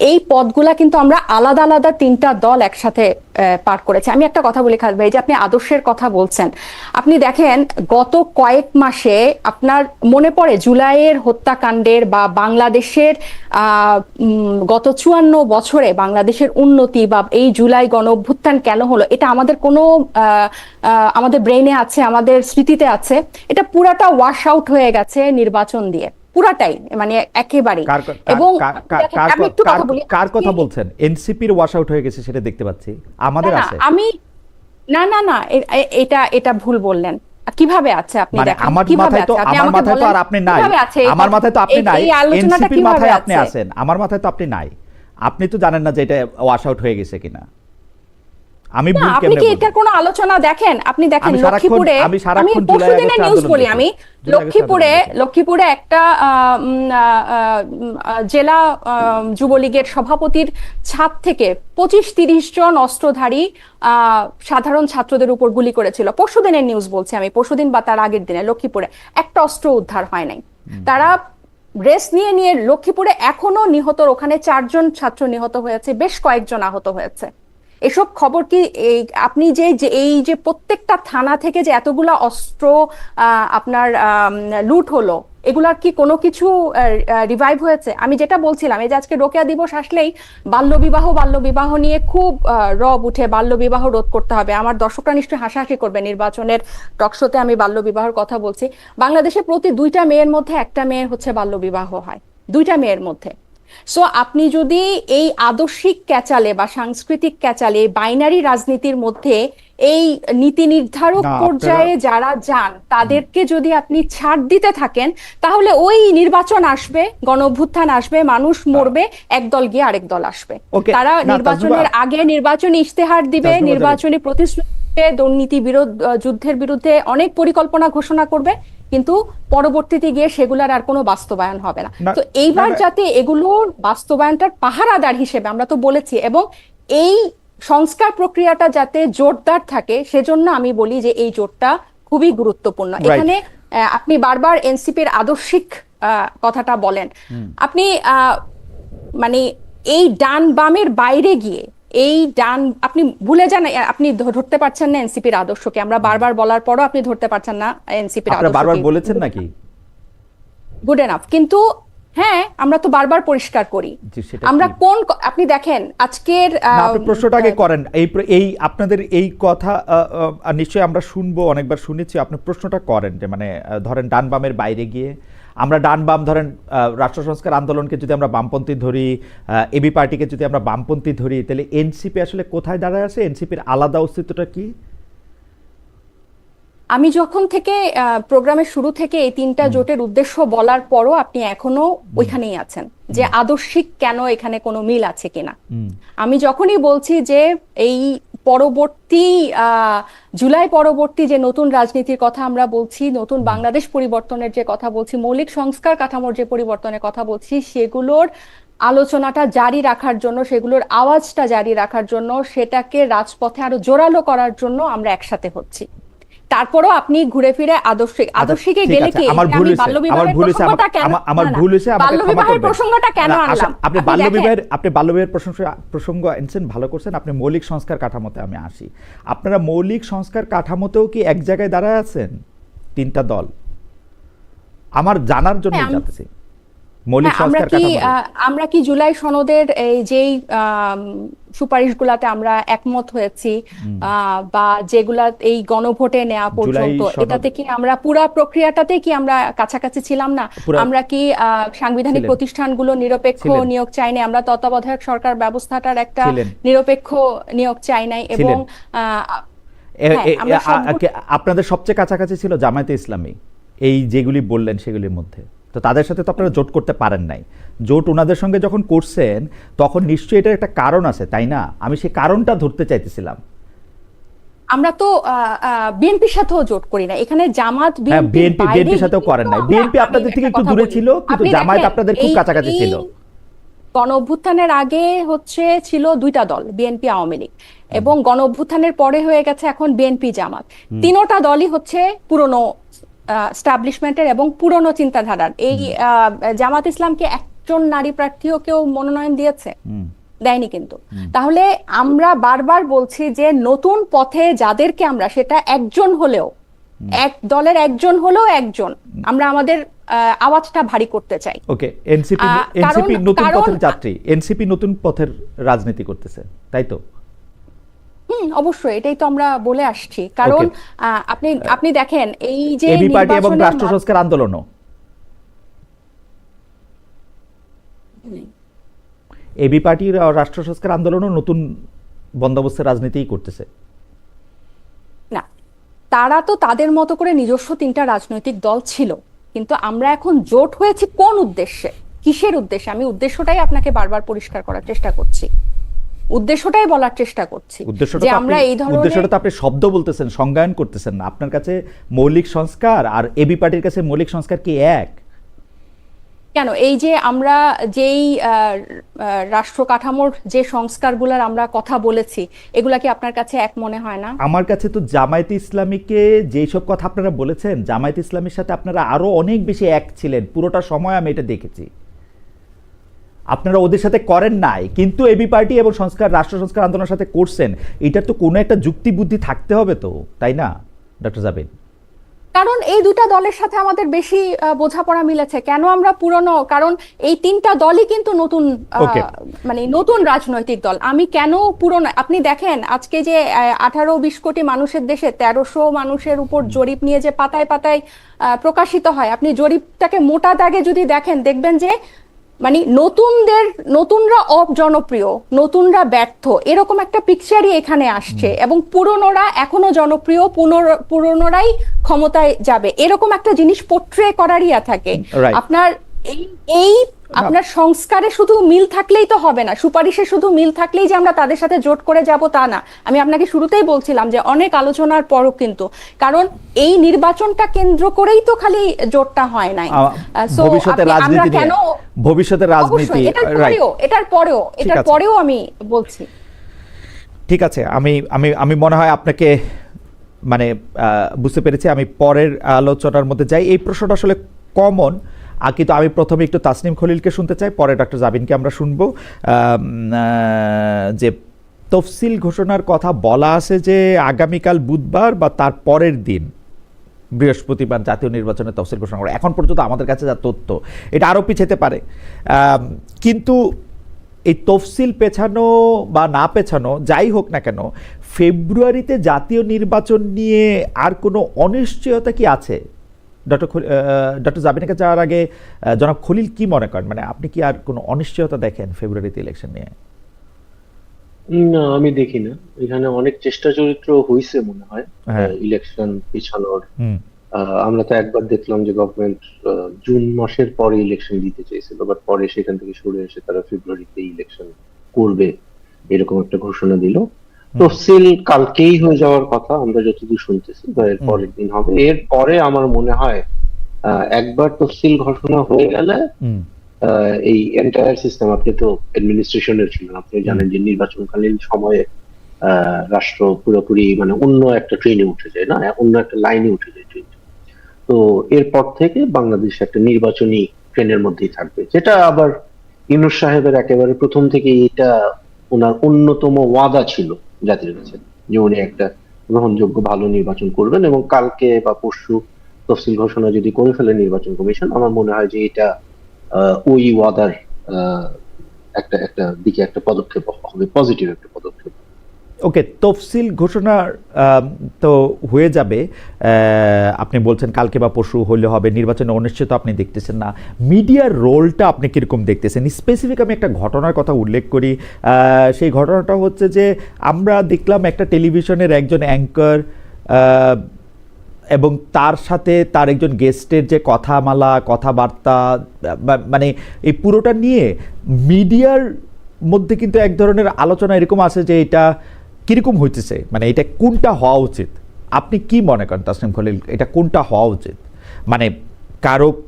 এই পদগুলা কিন্তু আমরা আলাদা আলাদা তিনটা দল একসাথে পার করেছে। আমি একটা কথা বলি খালেদ ভাই, যে আপনি আদর্শের কথা বলছেন, আপনি দেখেন গত কয়েক মাসে আপনার মনে পড়ে জুলাইয়ের হত্যাকাণ্ডের বা বাংলাদেশের গত ৫৪ বছরে বাংলাদেশের উন্নতি বা এই জুলাই গণ অভ্যুত্থান কেন হলো, এটা আমাদের কোনো আমাদের ব্রেইনে আছে, আমাদের স্মৃতিতে আছে। এটা পুরাটা ওয়াশ আউট হয়ে গেছে নির্বাচন দিয়ে, পুরাটাই, মানে একেবারেই। এবং আমি একটু কথা বলি, কার কথা বলছেন? এনসিপির ওয়াশ আউট হয়ে গেছে সেটা দেখতে পাচ্ছি, আমাদের আছে। আমি না না না, এটা ভুল বললেন। কিভাবে আছে আপনি দেখেন, আমার মাথায় তো আর আপনি নাই, আমার মাথায় তো আপনি নাই, এনসিপির মাথায় আপনি আছেন, আমার মাথায় তো আপনি নাই। আপনি তো জানেন না যে এটা ওয়াশ আউট হয়ে গেছে কিনা। আমি ভুল কেমনে বলবো? আপনি কি এটা কোনো আলোচনা দেখেন? আপনি দেখেন লক্ষ্মীপুরে, আমি পরশুদিনের নিউজ বলি, আমি লক্ষ্মীপুরে একটা জেলা যুবলীগের সভাপতির ছাদ থেকে ২৫-৩০ জন অস্ত্রধারী সাধারণ ছাত্রদের উপর গুলি করেছিল। পরশুদিনের নিউজ বলছি আমি, পরশুদিন বা তার আগের দিনে লক্ষ্মীপুরে একটা অস্ত্র উদ্ধার হয় নাই। তারা রেস নিয়ে নিয়ে লক্ষ্মীপুরে এখনো নিহত, ওখানে ৪ জন ছাত্র নিহত হয়েছে, বেশ কয়েকজন আহত হয়েছে। এসব খবর কি আপনি যে এই যে প্রত্যেকটা থানা থেকে যে এতগুলা অস্ত্র আপনার লুট হলো, এগুলার কি কোনো কিছু রিভাইভ হয়েছে? আমি যেটা বলছিলাম, এই যে আজকে রোকেয়া দিবস আসলেই বাল্যবিবাহ নিয়ে খুব রব উঠে, বাল্যবিবাহ রোধ করতে হবে। আমার দর্শকরা নিশ্চয়ই হাসাহাসি করবে, নির্বাচনের টকশোতে আমি বাল্যবিবাহের কথা বলছি। বাংলাদেশে প্রতি ২টা মেয়ের মধ্যে একটা মেয়ের হচ্ছে বাল্যবিবাহ হয়, ২টা মেয়ের মধ্যে। সো আপনি যদি এই আদর্শিক ক্যাচালে বা সাংস্কৃতিক ক্যাচালে, বাইনারি রাজনীতির মধ্যে এই নীতি নির্ধারক পর্যায়ে যারা যান, তাদেরকে যদি আপনি ছাড় দিতে থাকেন, তাহলে ওই নির্বাচন আসবে, গণ অভ্যুত্থান আসবে, মানুষ মরবে, একদল গিয়ে আরেক দল আসবে। তারা নির্বাচনের আগে নির্বাচনী ইশতেহার দিবে, নির্বাচনী প্রতিশ্রুতি, দুর্নীতি যুদ্ধের বিরুদ্ধে অনেক পরিকল্পনা ঘোষণা করবে, কিন্তু পরবর্তীতে গিয়ে সেগুলার আর কোনো বাস্তবায়ন হবে না। তো এইবার যাতে এগুলোর বাস্তবায়নটার পাহারাদার হিসেবে, আমরা তো বলেছি, এবং এই সংস্কার প্রক্রিয়াটা যাতে জোরদার থাকে, সেজন্য আমি বলি যে এই জোটটা খুবই গুরুত্বপূর্ণ। এখানে আপনি বারবার এনসিপির আদর্শিক কথাটা বলেন, আপনি মানে এই ডান বামের বাইরে গিয়ে আপনি ভুলে যান, আপনি ধরতে পারছেন না এনসিপির আদর্শকে। আমরা বারবার বলার পরও আপনি ধরতে পারছেন না এনসিপির আদর্শকে। বারবার বলেছেন নাকি? Good enough. কিন্তু হ্যাঁ, আমরা তো বারবার পরিষ্কার করি আমরা কোন, আপনি দেখেন আজকের প্রশ্নটাকে করেন, এই আপনাদের এই কথা নিশ্চয়ই আমরা শুনবো, অনেকবার শুনেছি। আপনি প্রশ্নটা করেন যে মানে ধরেন ডান বামের বাইরে গিয়ে, আমরা ডান বাম ধরেন রাষ্ট্র সংস্কার আন্দোলনকে যদি আমরা বামপন্থী ধরি, এবি পার্টিকে যদি আমরা বামপন্থী ধরি, তাহলে এনসিপি আসলে কোথায় দাঁড়ায় আছে? এনসিপির আলাদা অস্তিত্বটা কি? আমি যখন থেকে প্রোগ্রামের শুরু থেকে এই তিনটা জোটের উদ্দেশ্য বলার পরও আপনি এখনো ওইখানেই আছেন যে আদর্শিক কেন এখানে কোনো মিল আছে কিনা। আমি যখনই বলছি যে এই পরবর্তী জুলাই পরবর্তী যে নতুন রাজনীতির কথা আমরা বলছি, নতুন বাংলাদেশ পরিবর্তনের যে কথা বলছি, মৌলিক সংস্কার কাঠামোর যে পরিবর্তনের কথা বলছি, সেগুলোর আলোচনাটা জারি রাখার জন্য, সেগুলোর আওয়াজটা জারি রাখার জন্য, সেটাকে রাজপথে আরো জোরালো করার জন্য আমরা একসাথে হচ্ছি। তারপরও আপনি ঘুরে ফিরে আদর্শিকে গেলে কি আমার ভুল হয়েছে, আমার ভুল হয়েছে, আমার ভুল হয়েছে, আমাকে ক্ষমা করবেন। প্রসঙ্গটা কেন আনলাম? আপনি বাল্যবিবাহের প্রসঙ্গ আনছেন, ভালো করছেন। আপনি মৌলিক সংস্কার কাঠামোতে আমি আসি। আপনারা মৌলিক সংস্কার কাঠামোতেও কি এক জায়গায় দাঁড়ায় আছেন তিনটা দল? আমার জানার জন্য জানতেছি মৌলিক সংস্কার কাঠামো। আমরা কি জুলাই সনদের এই যেই সুপারিশগুলাতে আমরা একমত হয়েছি বা যেগুলা এই গণভোটে নেওয়া পর্যন্ত, এটাতে কি আমরা পুরা প্রক্রিয়াটাতে কি আমরা কাছাকাছি ছিলাম না? আমরা কি সাংবিধানিক প্রতিষ্ঠানগুলো নিরপেক্ষ নিয়োগ চাই নাই? আমরা তত্ত্বাবধায়ক সরকার ব্যবস্থাটার একটা নিরপেক্ষ নিয়োগ চাই নাই? এবং আপনাদের সবচেয়ে কাছাকাছি ছিল জামায়াতে ইসলামী, এই যেগুলি বললেন সেগুলির মধ্যে। তো তাদের সাথে তো আপনারা জোট করতে পারেন নাই। জোট ওনাদের সঙ্গে যখন করছেন তখন নিশ্চয়ই এটার একটা কারণ আছে, তাই না? আমি সেই কারণটা ধরতে চাইতেছিলাম। আমরা তো বিএনপির সাথেও জোট করি না, এখানে জামাত বিএনপির সাথেও করেন নাই। বিএনপি আপনাদের থেকে একটু দূরে ছিল, কিন্তু জামায়াত আপনাদের খুব কাছাকাছি ছিল। গণ অভ্যুত্থানের আগে ছিল দুইটা দল, বিএনপি আওয়ামী লীগ, এবং গণ অভ্যুত্থানের পরে হয়ে গেছে এখন বিএনপি জামাত। তিনোটা দলই হচ্ছে পুরনো এস্টাবলিশমেন্টের এবং পুরনো চিন্তাধারার। এই জামাত ইসলামকে একজন নারী প্রার্থীও কেউ মনোনয়ন দিয়েছে? দেয়নি কিন্তু। তাহলে আমরা বারবার বলছি যে নতুন পথে যাদেরকে আমরা, সেটা একজন হলেও, এক দলের একজন হলেও একজন, আমরা আমাদের আওয়াজটা ভারী করতে চাই। ওকে, এনসিপি নতুন পথের যাত্রী, এনসিপি নতুন পথের রাজনীতি করতেছে, তাই তো? অবশ্যই, এটাই তো আমরা বলে আসছি। কারণ আপনি দেখেন এই যে এবি পার্টি এবং রাষ্ট্র সংস্কার আন্দোলনও, এবি পার্টির রাষ্ট্র সংস্কার আন্দোলনও নতুন বন্দোবস্তের রাজনীতিই করতেছে না। তারা তো তাদের মতো করে নিজস্ব তিনটা রাজনৈতিক দল ছিল, কিন্তু আমরা এখন জোট হয়েছি কোন উদ্দেশ্যে, কিসের উদ্দেশ্যে? আমি উদ্দেশ্যটাই আপনাকে বারবার পরিষ্কার করার চেষ্টা করছি, উদ্দেশ্যটাই বলার চেষ্টা করছি যে আমরা এই ধরনের। উদ্দেশ্যটা তো আপনি শব্দ বলতেছেন, সংজ্ঞায়ন করতেছেন না। আপনার কাছে মৌলিক সংস্কার আর এবি পার্টির কাছে মৌলিক সংস্কার কি এক? কেন? এই যে আমরা যেই রাষ্ট্র কাঠামোর যে সংস্কারগুলোর আমরা কথা বলেছি, এগুলা কি আপনার কাছে এক মনে হয় না? আমার কাছে তো জামায়াতে ইসলামীকে যেই সব কথা আপনারা বলেছেন, জামায়াতে ইসলামীর সাথে আপনারা আরো অনেক বেশি এক ছিলেন। পুরোটা সময় আমি এটা দেখেছি। আপনারা ওদের সাথে করেন নাই, কিন্তু এবি পার্টি এবং রাষ্ট্র সংস্কার আন্দোলনের সাথে করছেন। এটার তো কোনো একটা যুক্তি বুদ্ধি থাকতে হবে তো, তাই না ডক্টর জাবিন? কারণ এই দুটা দলের সাথে আমাদের বেশি বোঝাপড়া মিলেছে। কেন আমরা পুরনো? কারণ এই তিনটা দলই কিন্তু নতুন, মানে নতুন রাজনৈতিক দল। আমি কেন পুরনো? আপনি দেখেন আজকে যে 18-20 কোটি মানুষের দেশে 1300 মানুষের উপর জরিপ নিয়ে যে পাতায় পাতায় প্রকাশিত হয়, আপনি জরিপটাকে মোটা দাগে যদি দেখেন, দেখবেন যে মানে নতুনরা অজনপ্রিয়, নতুনরা ব্যর্থ, এরকম একটা পিকচারই এখানে আসছে, এবং পুরনোরা এখনো জনপ্রিয়, পুরনোরাই ক্ষমতায় যাবে, এরকম একটা জিনিস পোট্রে করারই থাকে। আপনার আপনার সংস্কারে শুধু মিল থাকলেই তো হবে না, সুপারিশে শুধু মিল থাকলেই যে আমরা তাদের সাথে জোট করে যাব তা না। আমি আপনাকে শুরুতেই বলছিলাম যে অনেক আলোচনার পরও কিন্তু, কারণ এই নির্বাচনটা কেন্দ্র করেই তো খালি জোটটা হয় নাই। ভবিষ্যতের রাজনীতি, এটার পরেও আমি বলছি। ঠিক আছে, আমি মনে হয় আপনাকে মানে বুঝতে পেরেছি। আমি পরের আলোচনার মধ্যে যাই। এই প্রশ্নটা আসলে কমন, কিন্তু আমি প্রথমে একটু তাসনিম খলিলকে শুনতে চাই, পরে ডক্টর জাবিনকে আমরা শুনবো। যে তফসিল ঘোষণার কথা বলা আছে যে আগামীকাল বুধবার বা তার পরের দিন বৃহস্পতিবার জাতীয় নির্বাচনে তফসিল ঘোষণা করে। এখন পর্যন্ত আমাদের কাছে যা তথ্য, এটা আরও পিছাতে পারে, কিন্তু এই তফসিল পেছানো বা না পেছানো যাই হোক না কেন, ফেব্রুয়ারিতে জাতীয় নির্বাচন নিয়ে আর কোনো অনিশ্চয়তা কি আছে? ডক্টর জাবিনের কাছে যাওয়ার আগে জনাব খলিল কি মনে করেন, মানে আপনি কি আর কোনো অনিশ্চয়তা দেখেন ফেব্রুয়ারিতে ইলেকশন নিয়ে? না, আমি দেখি না। এখানে অনেক চেষ্টা চরিত্র হইছে মনে হয় হ্যাঁ। ইলেকশন পিছানোর। হুম। আমরা তো একবার দেখলাম যে গভর্নমেন্ট জুন মাসের পরে ইলেকশন দিতে চেয়েছিল, বাট পরে সেখান থেকে সরে এসে তারা ফেব্রুয়ারিতে ইলেকশন করবে এরকম একটা ঘোষণা দিল। হুম। তফসিল কালকেই হয়ে যাওয়ার কথা আমরা যতদূর শুনতেছি, বা এর হুম। পরের দিন হবে। এর পরে আমার মনে হয় একবার তফসিল ঘোষণা হয়ে গেলে হুম। এই এন্টায়ার সিস্টেম, আপনি তো অ্যাডমিনিস্ট্রেশনের ছিলেন, আপনি হুম। জানেন যে নির্বাচনকালীন সময়ে রাষ্ট্র পুরোপুরি মানে অন্য একটা ট্রেনে উঠে যায়, না অন্য একটা লাইনে উঠে যায় ট্রেন। তো এরপর থেকে বাংলাদেশ একটা নির্বাচনী ট্রেনের মধ্যেই থাকবে, যেটা আবার ইউনূস সাহেবের একেবারে প্রথম থেকে এটা ওনার অন্যতম ওয়াদা ছিল জাতির কাছে, যে উনি একটা গ্রহণযোগ্য ভালো নির্বাচন করবেন। এবং কালকে বা পরশু তফসিল ঘোষণা যদি করে ফেলে নির্বাচন কমিশন, আমার মনে হয় যে এটা ওই ওয়াদার আহ, একটা একটা দিকে একটা পদক্ষেপ হবে, পজিটিভ একটা পদক্ষেপ। ওকে, তফসিল ঘোষণা তো হয়ে যাবে। আপনি বলছেন কালকে বা পরশু হলে হবে, নির্বাচনে অনিশ্চিত আপনি দেখতেছেন না। মিডিয়ার রোলটা আপনি কীরকম দেখতেছেন? স্পেসিফিক আমি একটা ঘটনার কথা উল্লেখ করি। সেই ঘটনাটা হচ্ছে যে আমরা দেখলাম একটা টেলিভিশনের একজন অ্যাঙ্কার এবং তার সাথে তার একজন গেস্টের যে কথামালা, কথাবার্তা, মানে এই পুরোটা নিয়ে মিডিয়ার মধ্যে কিন্তু এক ধরনের আলোচনা এরকম আছে যে এটা কীরকম হইতেছে, মানে এটা কোনটা হওয়া উচিত? আপনি কি মনে করেন তাসনিম খলিল, এটা কোনটা হওয়া উচিত? মানে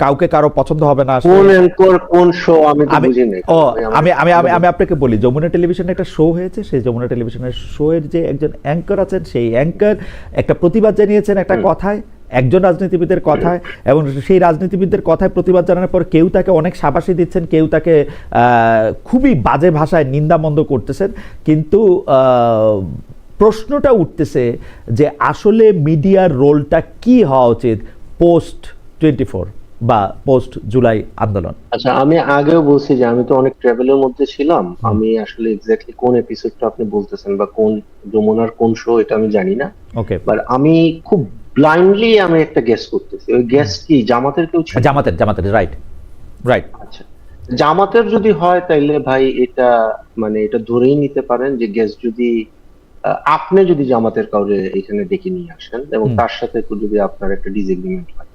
কাউকে কারো পছন্দ হবে না কোন অ্যাঙ্কর কোন শো আমি তো আমি বুঝি নাই। ও আমি আমি আমি আমি আপনাকে বলি, যমুনা টেলিভিশনে একটা শো হয়েছে, সেই যমুনা টেলিভিশনের শো এর যে একজন অ্যাঙ্কার আছেন, সেই অ্যাঙ্কার একটা প্রতিবাদ জানিয়েছেন একটা কথায়, একজন রাজনীতিবিদের কথায়, এবং সেই রাজনীতিবিদদের কথায় প্রতিবাদ জানানোর পর কেউ তাকে অনেক শাবাশি দিচ্ছেন, কেউ তাকে খুবই বাজে ভাষায় নিন্দামন্দ করতেছেন। কিন্তু প্রশ্নটা উঠতেছে যে আসলে মিডিয়ার রোলটা কি হওয়া উচিত পোস্ট 24 বা পোস্ট জুলাই আন্দোলন? আচ্ছা, আমি আগেও বলছি যে আমি তো অনেক ট্রাভেলের মধ্যে ছিলাম, আমি আসলে এক্স্যাক্টলি কোন এপিসোডটা আপনি বলতেছেন বা কোন যমুনার কোন শো এটা আমি জানি না। ওকে। বাট আমি খুব ব্লাইন্ডলি আমি একটা গেস করতেছি, ওই গেস কি জামাতের কেউ ছিল? জামাতের রাইট। রাইট। আচ্ছা, জামাতের যদি হয় তাইলে ভাই এটা মানে এটা ধরেই নিতে পারেন যে গেস যদি আপনি যদি জামাতের কাউরে এখানে ডেকে নিয়ে আসেন এবং তার সাথে একটু যদি আপনার একটা ডিসএগ্রিমেন্ট হয়,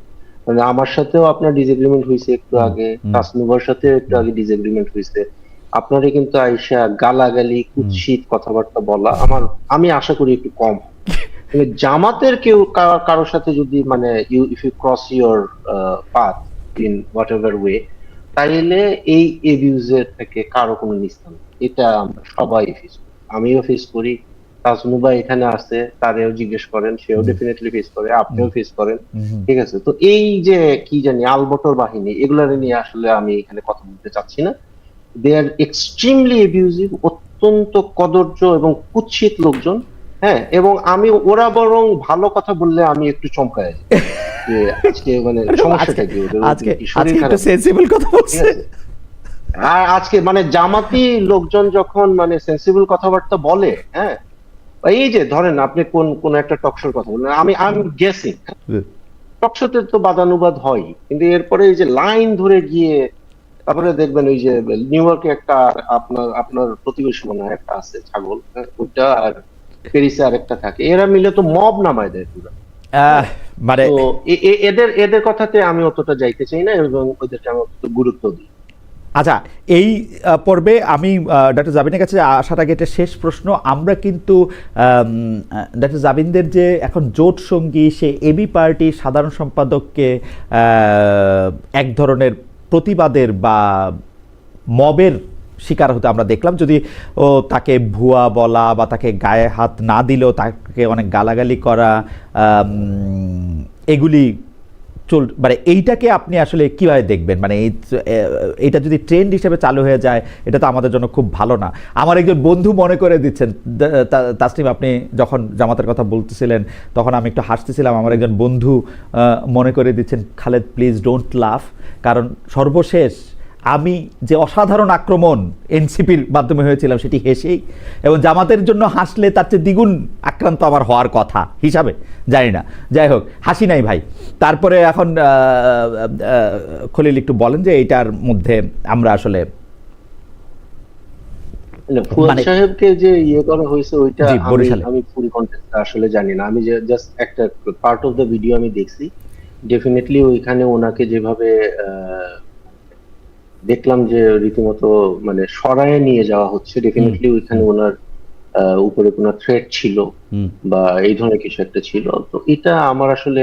মানে আমার সাথেও আপনার ডিসএগ্রিমেন্ট হয়েছে একটু আগে, তাসনুভার সাথে একটু আগে ডিসএগ্রিমেন্ট হয়েছে, আপনারে কিন্তু আইসা গালাগালি কুৎসিত কথাবার্তা বলা আমি আশা করি একটু কম হবে। কিন্তু জামাতের কেউ কারোর সাথে যদি মানে if you cross your path in whatever way, তাইলে এই এবিউজের থেকে কারো কোনো নিস্তার নেই। এটা আমরা সবাই ফেস করি, আমিও ফেস করি, তাজনুবা এখানে আছে তারেও জিজ্ঞেস করেন, সেও ডেফিনেটলি ফেস করে, আপনিও ফেস করেন। ঠিক আছে, তো এই যে কি জানি আলবটর বাহিনী, এগুলা নিয়ে আসলে আমি এখানে কথা বলতে চাচ্ছি না। দে আর এক্সট্রিমলি এবিউজিভ, অত্যন্ত কদর্য এবং কুৎসিত লোকজন। হ্যাঁ, এবং ওরা বরং ভালো কথা বললে আমি একটু চমকায় যাই যে আজকে মানে সমস্যাটা কি, ওদের আজকে কি শরীর একটু খারাপ? সেন্সিবল কথা ঠিক বলছে। আছে, আর আজকে মানে জামাতি লোকজন যখন মানে সেন্সিবল কথাবার্তা বলে, হ্যাঁ, এই যে ধরেন আপনি কোন কোন একটা টকশোর কথা বলেন, আমি গেসিং টকশোতে তো বাদানুবাদ হয়, কিন্তু এরপরে এই যে লাইন ধরে গিয়ে তারপরে দেখবেন ওই যে নিউ ইয়র্কে একটা আপনার আপনার প্রতিবেশী মনে হয় একটা আছে ছাগল, হ্যাঁ, ওইটা, আর প্যারিসে আরেকটা থাকে, এরা মিলে তো মব নামায় দেয় পুরো। মানে তো এদের এদের কথাতে আমি অতটা যাইতে চাই না এবং ওদেরকে আমি অত গুরুত্ব দিই। আচ্ছা, এই পর্বে আমি ডক্টর জাবিনের কাছে আসার আগে একটা শেষ প্রশ্ন। আমরা কিন্তু ডক্টর জাবিনদের যে এখন জোট সঙ্গী, সে এবি পার্টির সাধারণ সম্পাদককে এক ধরনের প্রতিবাদের বা মবের শিকার হতে আমরা দেখলাম। যদি ও তাকে ভুয়া বলা বা তাকে গায়ে হাত না দিলেও তাকে অনেক গালাগালি করা, এগুলি মানে এইটাকে আপনি আসলে কিভাবে দেখবেন? মানে এটা যদি ট্রেন্ড হিসেবে চালু হয়ে যায়, এটা তো আমাদের জন্য খুব ভালো না। আমার একজন বন্ধু মনে করে দিচ্ছেন, তাসনিম আপনি যখন জামাতের কথা বলতেছিলেন তখন আমি একটু হাসতেছিলাম, আমার একজন বন্ধু মনে করে দিচ্ছেন, খালেদ প্লিজ ডোন্ট লাফ, কারণ সর্বশেষ আমি যে অসাধারণ আক্রমণ এনসিপির মাধ্যমে হয়েছিলাম সেটি হেসেই, এবং জামাতের জন্য হাসলে তার চেয়ে দ্বিগুণ আক্রান্ত আমার হওয়ার কথা হিসাবে, জানি না, যাই হোক হাসি নাই ভাই। তারপরে এখন খলিল একটু বলেন যে এইটার মধ্যে আমরা আসলে না, ফুয়াদ মানে সাহেবকে যে ইয়ে করা হয়েছে ওইটা জি, আমি বরিশালে। আমি পুরো কন্টেক্সট আসলে জানি না, আমি জাস্ট একটা পার্ট অফ দ্য ভিডিও আমি দেখছি। ডেফিনেটলি ওইখানে ওনাকে যেভাবে আহ, দেখলাম যে রীতিমতো মানে সরায় নিয়ে যাওয়া হচ্ছে, হুম ডেফিনেটলি ওইখানে হুম ওনার উপরে কোনো থ্রেট ছিল হুম। বা এই ধরনের কিছু একটা ছিল। তো এটা আমার আসলে,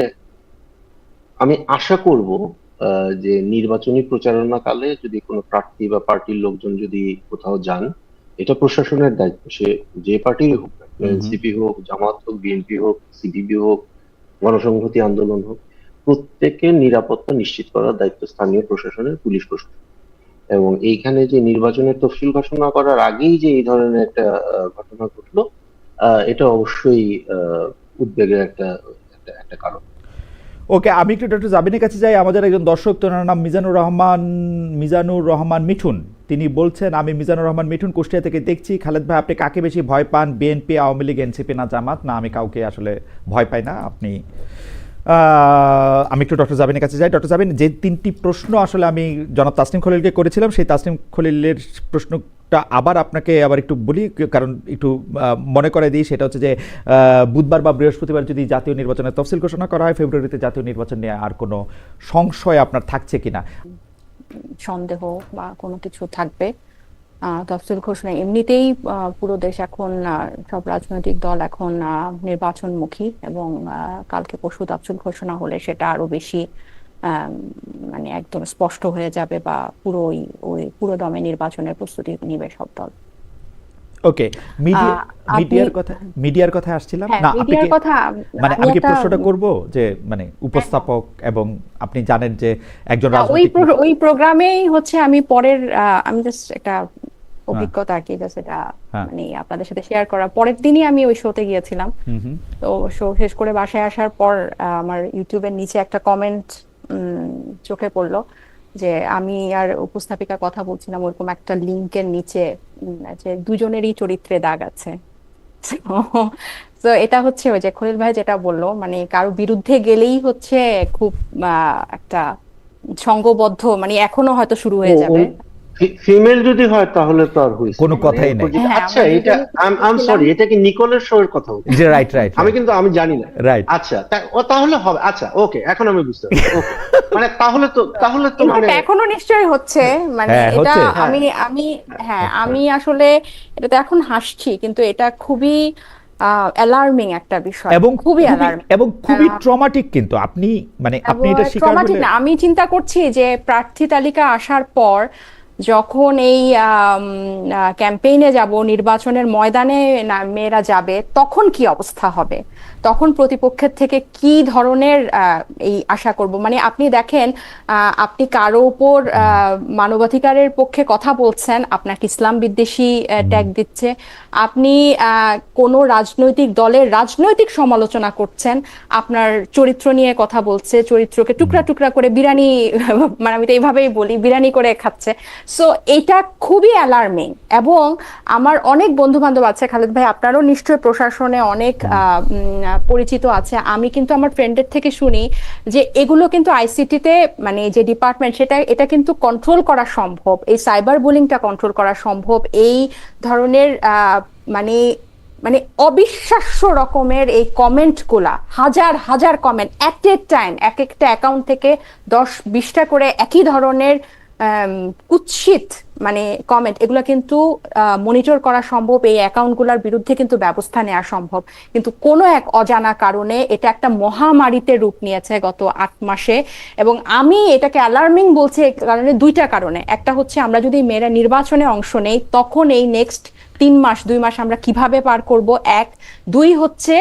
আমি আশা করব যে নির্বাচনী প্রচারণা কালে যদি কোনো প্রার্থী বা পার্টির লোকজন যদি কোথাও যান, এটা প্রশাসনের দায়িত্ব, সে যে পার্টির হোক, হুম হুম। এনসিপি হোক, জামাত হোক, বিএনপি হোক, সিপিবি হোক, গণসংহতি আন্দোলন হোক, প্রত্যেকের নিরাপত্তা নিশ্চিত করার দায়িত্ব স্থানীয় প্রশাসনের, পুলিশ প্রশাসন। এবং এইখানে যে নির্বাচনের তফসিল ঘোষণা করার আগেই যে এই ধরনের একটা ঘটনা ঘটলো, এটা অবশ্যই উদ্বেগের একটা একটা একটা কারণ। ওকে, আমি একটু ডক্টর জাবিনের কাছে যাই। আমাদের একজন দর্শক, তোনার নাম মিজানুর রহমান মিঠুন। তিনি বলছেন, আমি মিজানুর রহমান মিঠুন কুষ্টিয়া থেকে দেখছি। খালেদ ভাই, আপনি কাকে বেশি ভয় পান, বিএনপি, আওয়ামী লীগ, এনসিপি না জামাত? না, আমি কাউকে আসলে ভয় পাই না। আপনি আমি একটু ডক্টর জাবিনের কাছে যাই। ডক্টর জাবিন, যে তিনটি প্রশ্ন আসলে আমি জনাব তাসনিম খলিলকে করেছিলাম, সেই তাসনিম খলিলের প্রশ্নটা আবার আপনাকে আবার একটু বলি, কারণ একটু মনে করে দিই। সেটা হচ্ছে যে বুধবার বা বৃহস্পতিবার যদি জাতীয় নির্বাচনের তফসিল ঘোষণা করা হয়, ফেব্রুয়ারিতে জাতীয় নির্বাচন নিয়ে আর কোনো সংশয় আপনার থাকছে কিনা? সন্দেহ বা কোনো কিছু থাকবে? তফসিল ঘোষণা এমনিতেই পুরো দেশ এখন সব রাজনৈতিক দল এখন নির্বাচনমুখী, এবং কালকে পরশু তফসিল ঘোষণা হলে সেটা আরো বেশি আম, মানে একদম স্পষ্ট হয়ে যাবে, বা পুরো ওই পুরো দমে নির্বাচনের প্রস্তুতি নিবে সব দল। ওকে, মিডিয়া আহ, আপনি মিডিয়ার কথা আসছিলাম হ্যাঁ, না, আপনি মিডিয়ার কি কথা মানে আমি আমি কি একটা প্রশ্নটা করব যে মানে উপস্থাপক, এবং আপনি জানেন যে একজন রাজনৈতিক ওই প্রোগ্রামেই হচ্ছে আমি পরের আমি জাস্ট একটা হ্যাঁ অভিজ্ঞতা আর কি, জাস্ট এটা হ্যাঁ মানে আপনাদের সাথে শেয়ার করা। পরের দিনই আমি ওই শোতে গিয়েছিলাম। হুম হুম তো শো শেষ করে বাসায় আসার পর আমার ইউটিউবের নিচে একটা কমেন্ট চোখে পড়লো, যে আমি আর উপস্থাপিকা কথা বলছিলাম ওরকম একটা লিংকের নিচে, যে দুজনেরই চরিত্রে দাগ আছে। তো এটা হচ্ছে ওই যে খলিল ভাই যেটা বললো, মানে কারো বিরুদ্ধে গেলেই হচ্ছে খুব একটা সংঘবদ্ধ, মানে এখনো হয়তো শুরু ও, হয়ে যাবে। ফিমেল যদি হয় তাহলে তো আর হয়েছে কোনো মানে কথাই এরপর নেই। যদি, হ্যাঁ, আচ্ছা আমরা এটা, দুজনেই আম ছিলাম। সরি, এটা কি নিকোলের শো এর কথা হচ্ছে? যে রাইট রাইট আমি রাইট কিন্তু আমি জানি না। রাইট। আচ্ছা, ও তাহলে হবে, আচ্ছা ওকে, এখন আমি বুঝতে পারছি। ওকে, মানে তাহলে তো মানে, ইনফ্যাক্ট এখনো নিশ্চয়ই হচ্ছে, মানে হ্যাঁ এটা হচ্ছে। হ্যাঁ, আমি হ্যাঁ, আমি আসলে এটাতে এখন হাসছি, কিন্তু এটা খুবই অ্যালার্মিং একটা বিষয়, এবং খুবই খুবই অ্যালার্মিং। এবং খুবই ট্রমাটিক, কিন্তু আপনি মানে আপনি এবং এটা শিকার ট্রমাটিক হলে না, আমি চিন্তা করছি যে প্রার্থী তালিকা আসার পর যখন এই ক্যাম্পেইনে যাব, নির্বাচনের ময়দানে মেয়েরা যাবে, তখন কি অবস্থা হবে, তখন প্রতিপক্ষের থেকে কি ধরনের এই আশা করব। মানে আপনি দেখেন, আপনি কারো উপর মানবাধিকারের পক্ষে কথা বলছেন, আপনাকে ইসলাম বিদ্বেষী ট্যাগ দিচ্ছে। আপনি কোনো রাজনৈতিক দলের রাজনৈতিক সমালোচনা করছেন, আপনার চরিত্র নিয়ে কথা বলছে, চরিত্রকে টুকরা টুকরা করে বিরানি মানে আমি তো এইভাবেই বলি, বিরানি করে খাচ্ছে। সো এটা খুবই অ্যালার্মিং। এবং আমার অনেক বন্ধু বান্ধব আছে, খালেদ ভাই আপনারও নিশ্চয়ই প্রশাসনে অনেক পরিচিত আছে, আমি কিন্তু আমার ফ্রেন্ডের থেকে শুনি যে এগুলো কিন্তু আইসিটিতে, মানে যে ডিপার্টমেন্ট, এটা কিন্তু কন্ট্রোল করা সম্ভব, এই সাইবার বুলিংটা কন্ট্রোল করা সম্ভব। এই ধরনের মানে মানে অবিশ্বাস্য রকমের এই কমেন্ট গুলা, হাজার হাজার কমেন্ট এট এ টাইম, এক একটা অ্যাকাউন্ট থেকে 10-20টা করে একই ধরনের কুৎসিত মানে কমেন্ট, এগুলো কিন্তু মনিটর করা সম্ভব, এই অ্যাকাউন্টগুলোর বিরুদ্ধে কিন্তু ব্যবস্থা নেওয়া সম্ভব। কিন্তু কোনো এক অজানা কারণে এটা একটা মহামারীতে রূপ নিয়েছে গত 8 মাসে। এবং আমি এটাকে অ্যালার্মিং বলছি এই কারণে, দুইটা কারণে। একটা হচ্ছে আমরা যদি মেয়েরা নির্বাচনে অংশ নেই, তখন এই নেক্সট 3 মাস 2 মাস আমরা কিভাবে পার করব, এক। দুই হচ্ছে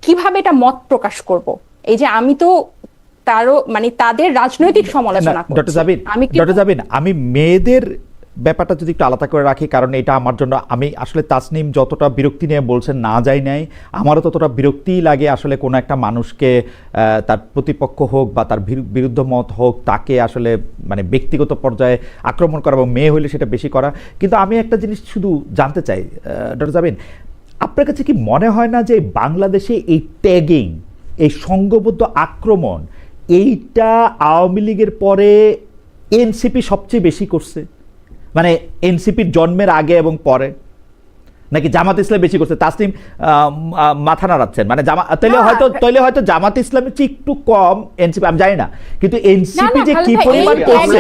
কিভাবে এটা মত প্রকাশ করব। এই যে আমি তো তারও মানে তাদের রাজনৈতিক সমালোচনা করছি, আমি ডক্টর জাবিন, আমি মেয়েদের ব্যাপারটা যদি একটু আলাদা করে রাখি, কারণ এটা আমার জন্য, আমি আসলে তাসনিম যতটা বিরক্তি নিয়ে বলছেন না যাই নাই, আমারও ততটা বিরক্তিই লাগে আসলে কোনো একটা মানুষকে তার প্রতিপক্ষ হোক বা তার বিরুদ্ধ মত হোক, তাকে আসলে মানে ব্যক্তিগত পর্যায়ে আক্রমণ করা, এবং মেয়ে হইলে সেটা বেশি করা। কিন্তু আমি একটা জিনিস শুধু জানতে চাই ডক্টর জাবিন, আপনার কাছে কি মনে হয় না যে বাংলাদেশে এই ট্যাগিং, এই সংঘবদ্ধ আক্রমণ, এইটা আওয়ামী লীগের পরে এনসিপি সবচেয়ে বেশি করছে, মানে এনসিপির জন্মের আগে এবং পরে? নাকি জামাত ইসলাম বেশি করছে? তাসনিম মাথা নাড়াচ্ছেন, মানে তাইলে হয়তো জামাত ইসলামের চেয়ে একটু কম এনসিপি, আমি জানি না, কিন্তু এনসিপি যে কি পরিমাণ করছে।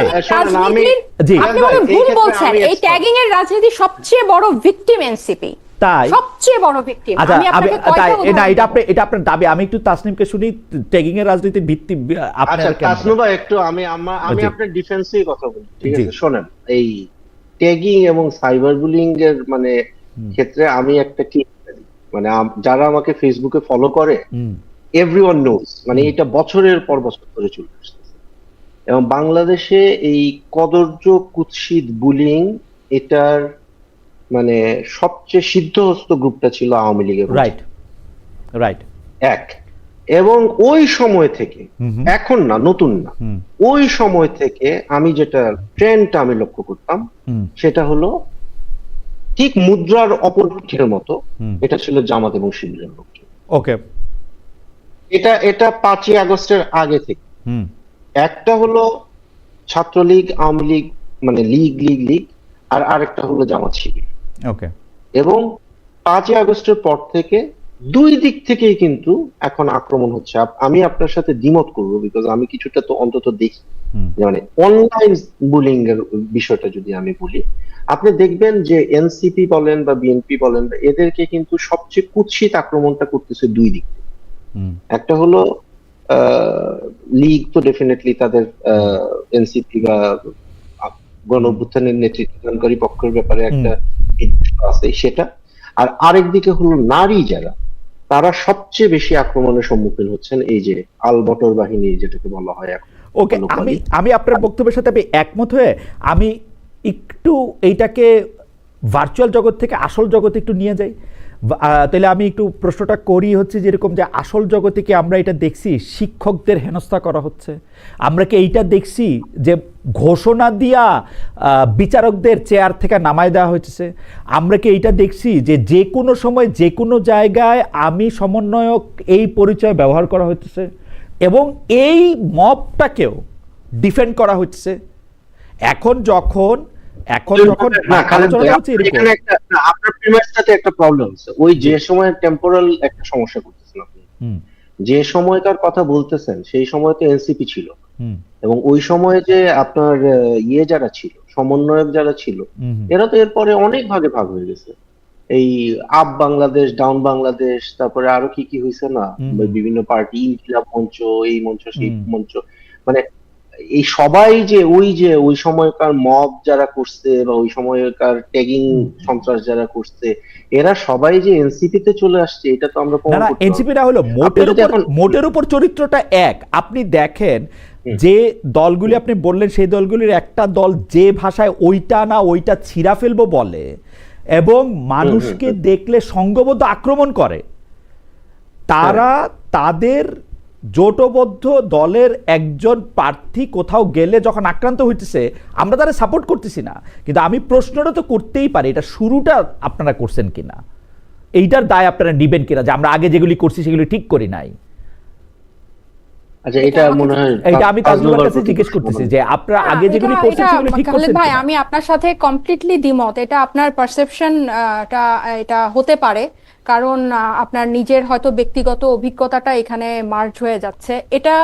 জি, আপনি মনে হয় ভুল বলছেন। এই ট্যাগিং এর রাজনীতি সবচেয়ে বড় ভিকটিম এনসিপি, তাই সবচেয়ে বড় ভিকটিম। আচ্ছা, আমি আপনাকে কয়টা না, এটা আপনার দাবি। আমি একটু তাসনিমকে শুনি, ট্যাগিং এর রাজনীতির ভিত্তি আপনার আচ্ছা কেন? তাসনুবা, একটু আমি জি। আপনার ডিফেন্সেই কথা বলি, ঠিক জি। আছে? শোনেন, এই ট্যাগিং এবং সাইবার বুলিং এর মানে ক্ষেত্রে আমি একটা কি, মানে যারা আমাকে ফেসবুকে ফলো করে, এভরিওয়ান নোজ, মানে এটা বছরের পর বছর ধরে চলে আসছে। এবং বাংলাদেশে এই কদর্য কুৎসিত বুলিং, এটার মানে সবচেয়ে সিদ্ধহস্ত গ্রুপটা ছিল আওয়ামী লীগের। রাইট। এক, এবং ওই সময় থেকে, এখন না, নতুন না, ওই সময় থেকে আমি যেটা ট্রেন্ডটা আমি লক্ষ্য করতাম, সেটা হলো ঠিক মুদ্রার অপর পিঠের মতো এটা ছিল জামাত এবং শিবিরের লোকজন। ওকে, এটা 5ই আগস্টের আগে থেকে। একটা হলো ছাত্রলীগ, আওয়ামী লীগ, মানে লীগ, আর আরেকটা হলো জামাত শিবির। ওকে, এবং 5ই আগস্টের পর থেকে দুই দিক থেকেই কিন্তু এখন আক্রমণ হচ্ছে। আমি আপনার সাথে দ্বিমত করবো, বিকজ আমি কিছুটা তো অন্তত দেখি, মানে অনলাইন বুলিং এর বিষয়টা যদি আমি বলি, আপনি দেখবেন যে এনসিপি বলেন বা বিএনপি বলেন, এদেরকে কিন্তু সবচেয়ে কুৎসিত আক্রমণটা করতেছে দুই দিক থেকে। একটা হলো লীগ, তো ডেফিনেটলি তাদের এনসিপি বা গণ অভ্যুত্থানের নেতৃত্বদানকারী পক্ষের ব্যাপারে একটা আছে সেটা, আর আরেক দিকে হলো নারী, যারা তারা সবচেয়ে বেশি আক্রমণের সম্মুখীন হচ্ছেন, এই যে আলবটর বাহিনী যেটাকে বলা হয় এখন। ওকে, আমি আপনার বক্তব্যের সাথে আমি একমত হয়ে আমি একটু এইটাকে ভার্চুয়াল জগৎ থেকে আসল জগতে একটু নিয়ে যাই। তাহলে আমি একটু প্রশ্নটা করি, হচ্ছে যেরকম যে আসল জগতে কি আমরা এটা দেখছি শিক্ষকদের হেনস্থা করা হচ্ছে? আমরা কি এইটা দেখছি যে ঘোষণা দিয়া বিচারকদের চেয়ার থেকে নামায় দেওয়া হয়েছে? আমরা কি এইটা দেখছি যে যে কোনো সময় যে কোনো জায়গায় আমি সমন্বয়ক এই পরিচয় ব্যবহার করা হচ্ছে এবং এই মবটাকেও ডিফেন্ড করা হচ্ছে? এখন যখন আপনার প্রিমাইসটাতে একটা প্রবলেম আছে, ওই যে সময় টেম্পোরাল একটা সমস্যা করতেছেন আপনি। যে সময়কার কথা বলতেছেন সেই সময় তো এনসিপি ছিল, এবং ওই সময়ে যে আপনার যারা ছিল, সমন্বয়ক যারা ছিল, এরা তো এরপরে অনেক ভাগে ভাগ হয়ে গেছে। এই আপ বাংলাদেশ, ডাউন বাংলাদেশ, তারপরে আরো কি কি হয়েছে না, বিভিন্ন পার্টি, ইনকিলাব মঞ্চ, এই মঞ্চ, সেই মঞ্চ, মানে এই সবাই যে ওই সময়কার মব যারা করছে বা ওই সময়কার ট্যাগিং সন্ত্রাস যারা করছে, এরা সবাই যে এনসিপি তে চলে আসছে, এটা তো আমরা প্রমাণ করতে পারবো। এনসিপি না হলো মোটের উপর চরিত্রটা এক। আপনি দেখেন যে দলগুলি আপনি বললেন, সেই দলগুলির একটা দল যে ভাষায় ওইটা না ওইটা ছিঁড়া ফেলবো বলে এবং মানুষকে দেখলে সংঘবদ্ধ আক্রমণ করে, তারা তাদের জোটবদ্ধ দলের একজন প্রার্থী কোথাও গেলে যখন আক্রান্ত হইতেছে, আমরা তারা সাপোর্ট করতেছি না, কিন্তু আমি প্রশ্নটা তো করতেই পারি, এটা শুরুটা আপনারা করছেন কিনা, এইটার দায় আপনারা নিবেন কিনা, যে আমরা আগে যেগুলি করছি সেগুলি ঠিক করি নাই। আচ্ছা, এটা মনে হয় এটা আমি তাজনুবার কাছে জিজ্ঞেস করতেছি যে আপনারা আগে যেগুলি করছেন সেগুলি ঠিক করছেন ভাই, কিনা? আমি আপনার সাথে কমপ্লিটলি দ্বিমত। এটা আপনার পারসেপশন, এটা হতে পারে, কারণ আপনার নিজের হয়তো ব্যক্তিগত অভিজ্ঞতাটা এখানে মার্জ হয়ে যাচ্ছে। এটা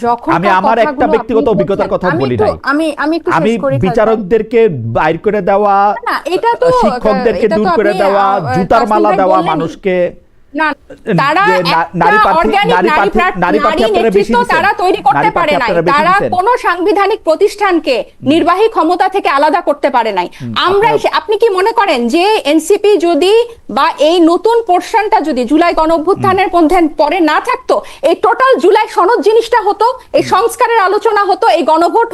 যখন আমি আমার একটা ব্যক্তিগত অভিজ্ঞতার কথা বলি নাই, আমি একটু আমি শেষ করি। বিচারকদেরকে বাইর করে দেওয়া, না, এটা তো শিক্ষকদেরকে এটা তো দূর করে আপনি, দেওয়া, জুতার তাসনিম মালা ভাই দেওয়া বললেনই। মানুষকে, না, তারা নারী নেতৃত্ব তারা তৈরি করতে পারে নাই, তারা কোনো সাংবিধানিক প্রতিষ্ঠানকে নির্বাহী ক্ষমতা থেকে আলাদা করতে পারে নাই। আমরা আপনি কি মনে করেন যে এনসিপি যদি বা এই নতুন পোরশনটা যদি জুলাই গণঅভ্যুত্থানের পরে না থাকতো, এই টোটাল জুলাই সনদ জিনিসটা হতো, এই সংস্কারের আলোচনা হতো, এই গণভোট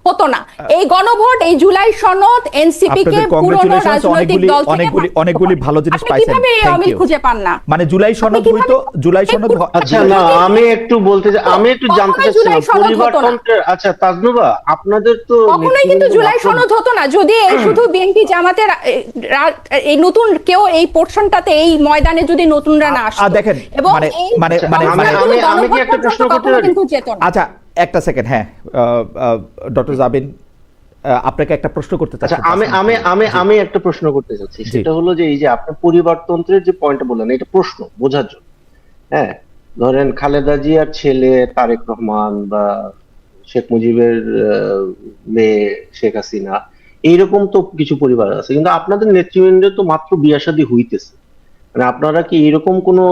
হতো না। এই গণভোট, এই জুলাই সনদ এনসিপি কে পুরনো রাজনৈতিক দল থেকে অনেকগুলি ভালো জিনিস পাইছেন, কিভাবে এই অমিল খুঁজে পান না? মানে জুলাই সনদ হইতো, জুলাই সনদ। আচ্ছা, না, আমি একটু জানতে চাচ্ছিলাম পরিবারতন্ত্রের। আচ্ছা তাজনুবা, আপনাদের তো কখনোই কিন্তু জুলাই সনদ হতো না যদি এই শুধু বিএনপি জামাতের এই নতুন কেউ এই পোরশনটাতে, এই ময়দানে যদি নতুনরা না আসতো। দেখেন, এবং আমি কি একটা প্রশ্ন করতে পারি? আচ্ছা, একটা সেকেন্ড। হ্যাঁ, ডক্টর জাবিন, আপনাকে একটা প্রশ্ন করতে আচ্ছা, চাচ্ছি আমি তাসনিম আমি খলিল। আমি জি, আমি একটা প্রশ্ন করতে চাচ্ছি, জি। সেটা হলো যে এই যে আপনি পরিবারতন্ত্রের যে পয়েন্টটা বললেন, এটা প্রশ্ন বোঝার জন্য। হ্যাঁ, ধরেন খালেদা জিয়ার ছেলে তারেক রহমান বা শেখ মুজিবের মেয়ে শেখ হাসিনা, এইরকম তো কিছু পরিবার আছে, কিন্তু আপনাদের নেতৃবৃন্দের তো মাত্র বিয়ে শাদী হইতেছে। মানে আপনারা কি এরকম কোনো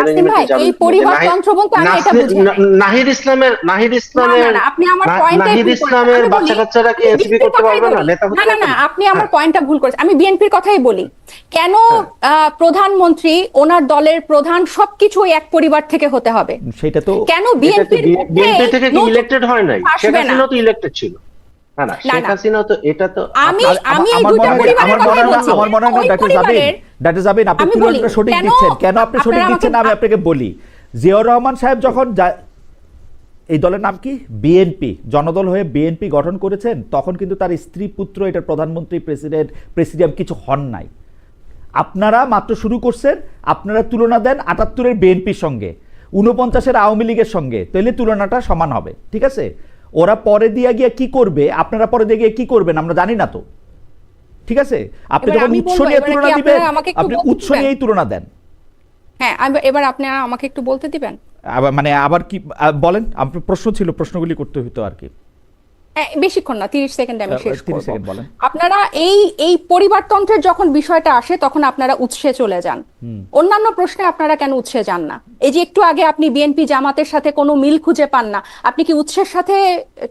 আসিম অ্যারেঞ্জমেন্টে ভাই, এই যাবেন কিনা যে পরিবারতন্ত্র বলতে আমি এটা বুঝি নাই। নাহিদ না না ইসলামের না, আপনি আমার পয়েন্টটাই নাহিদ ভুল করেছেন। ইসলামের আমি বাচ্চা বলি, কাচ্চারা কি আমি এনসিপি বিএনপির করতে কথাই পারবে না, বলি। নেতা হতে না না পারবে না, না? আপনি আমার হ্যাঁ, পয়েন্টটা ভুল করেছেন। আমি বিএনপির কথাই বলি। কেন হ্যাঁ। প্রধানমন্ত্রী, ওনার দলের প্রধান সবকিছু ওই এক পরিবার থেকে হতে হবে? সেটা তো কেন এটা কি বিএনপির মধ্যে বিএনপি থেকে কি নতুন ইলেক্টেড হয় নাই? শেখ আসবে না? হাসিনা তো ইলেক্টেড ছিল। না না, না শেখ না, হাসিনা তো, এটা তো আমি আর আমি এই আমার দুইটা মনে হয় পরিবারের আমার মনে কথাই হয় না বলছি। আমার মনে হয় না ওই ডাক্তার পরিবারের জাবেন আপনি আমি বলি, তুলনাটা সঠিক কেন দিচ্ছেন। কেন আপনি সঠিক আপনারা দিচ্ছেন আমাকে আমি আপনাকে বলি। জিয়াউর রহমান সাহেব যখন এই দলের নাম কি, বিএনপি, জনদল হয়ে বিএনপি গঠন করেছেন, তখন কিন্তু তার স্ত্রী পুত্র এটার প্রধানমন্ত্রী, প্রেসিডেন্ট, প্রেসিডিয়াম কিছু হন নাই। আপনারা মাত্র শুরু করছেন, আপনারা তুলনা দেন ৭৮-এর বিএনপির সঙ্গে, ৪৯-এর আওয়ামী লীগের সঙ্গে, তাহলে তুলনাটা সমান হবে, ঠিক আছে? ওরা পরে দিয়ে গিয়ে কি করবে, আপনারা পরে দিয়ে গিয়ে কি করবেন আমরা জানি না তো, ঠিক আছে? আপনি এবার যখন আমি উৎস বলবো, নিয়ে এবারে তুলনা কি দিবেন, আপনারা আমাকে একটু আপনি বলতে উৎস দিবেন? নিয়েই তুলনা দেন। হ্যাঁ, এবার আপনারা আমাকে একটু বলতে দিবেন। আবার কি বলেন, আপনার প্রশ্ন ছিল, প্রশ্নগুলি করতে হইতো আর কি। বেশিক্ষণ না, 30 সেকেন্ডে আমি শেষ 30 করব। সেকেন্ড বলেন। আপনারা এই এই পরিবারতন্ত্রের যখন বিষয়টা আসে তখন আপনারা উৎসে চলে যান, অন্যান্য প্রশ্নে আপনারা কেন উৎসে যান না? এই যে একটু আগে আপনি বিএনপি জামাতের সাথে কোনো মিল খুঁজে পান না, আপনি কি উৎসের সাথে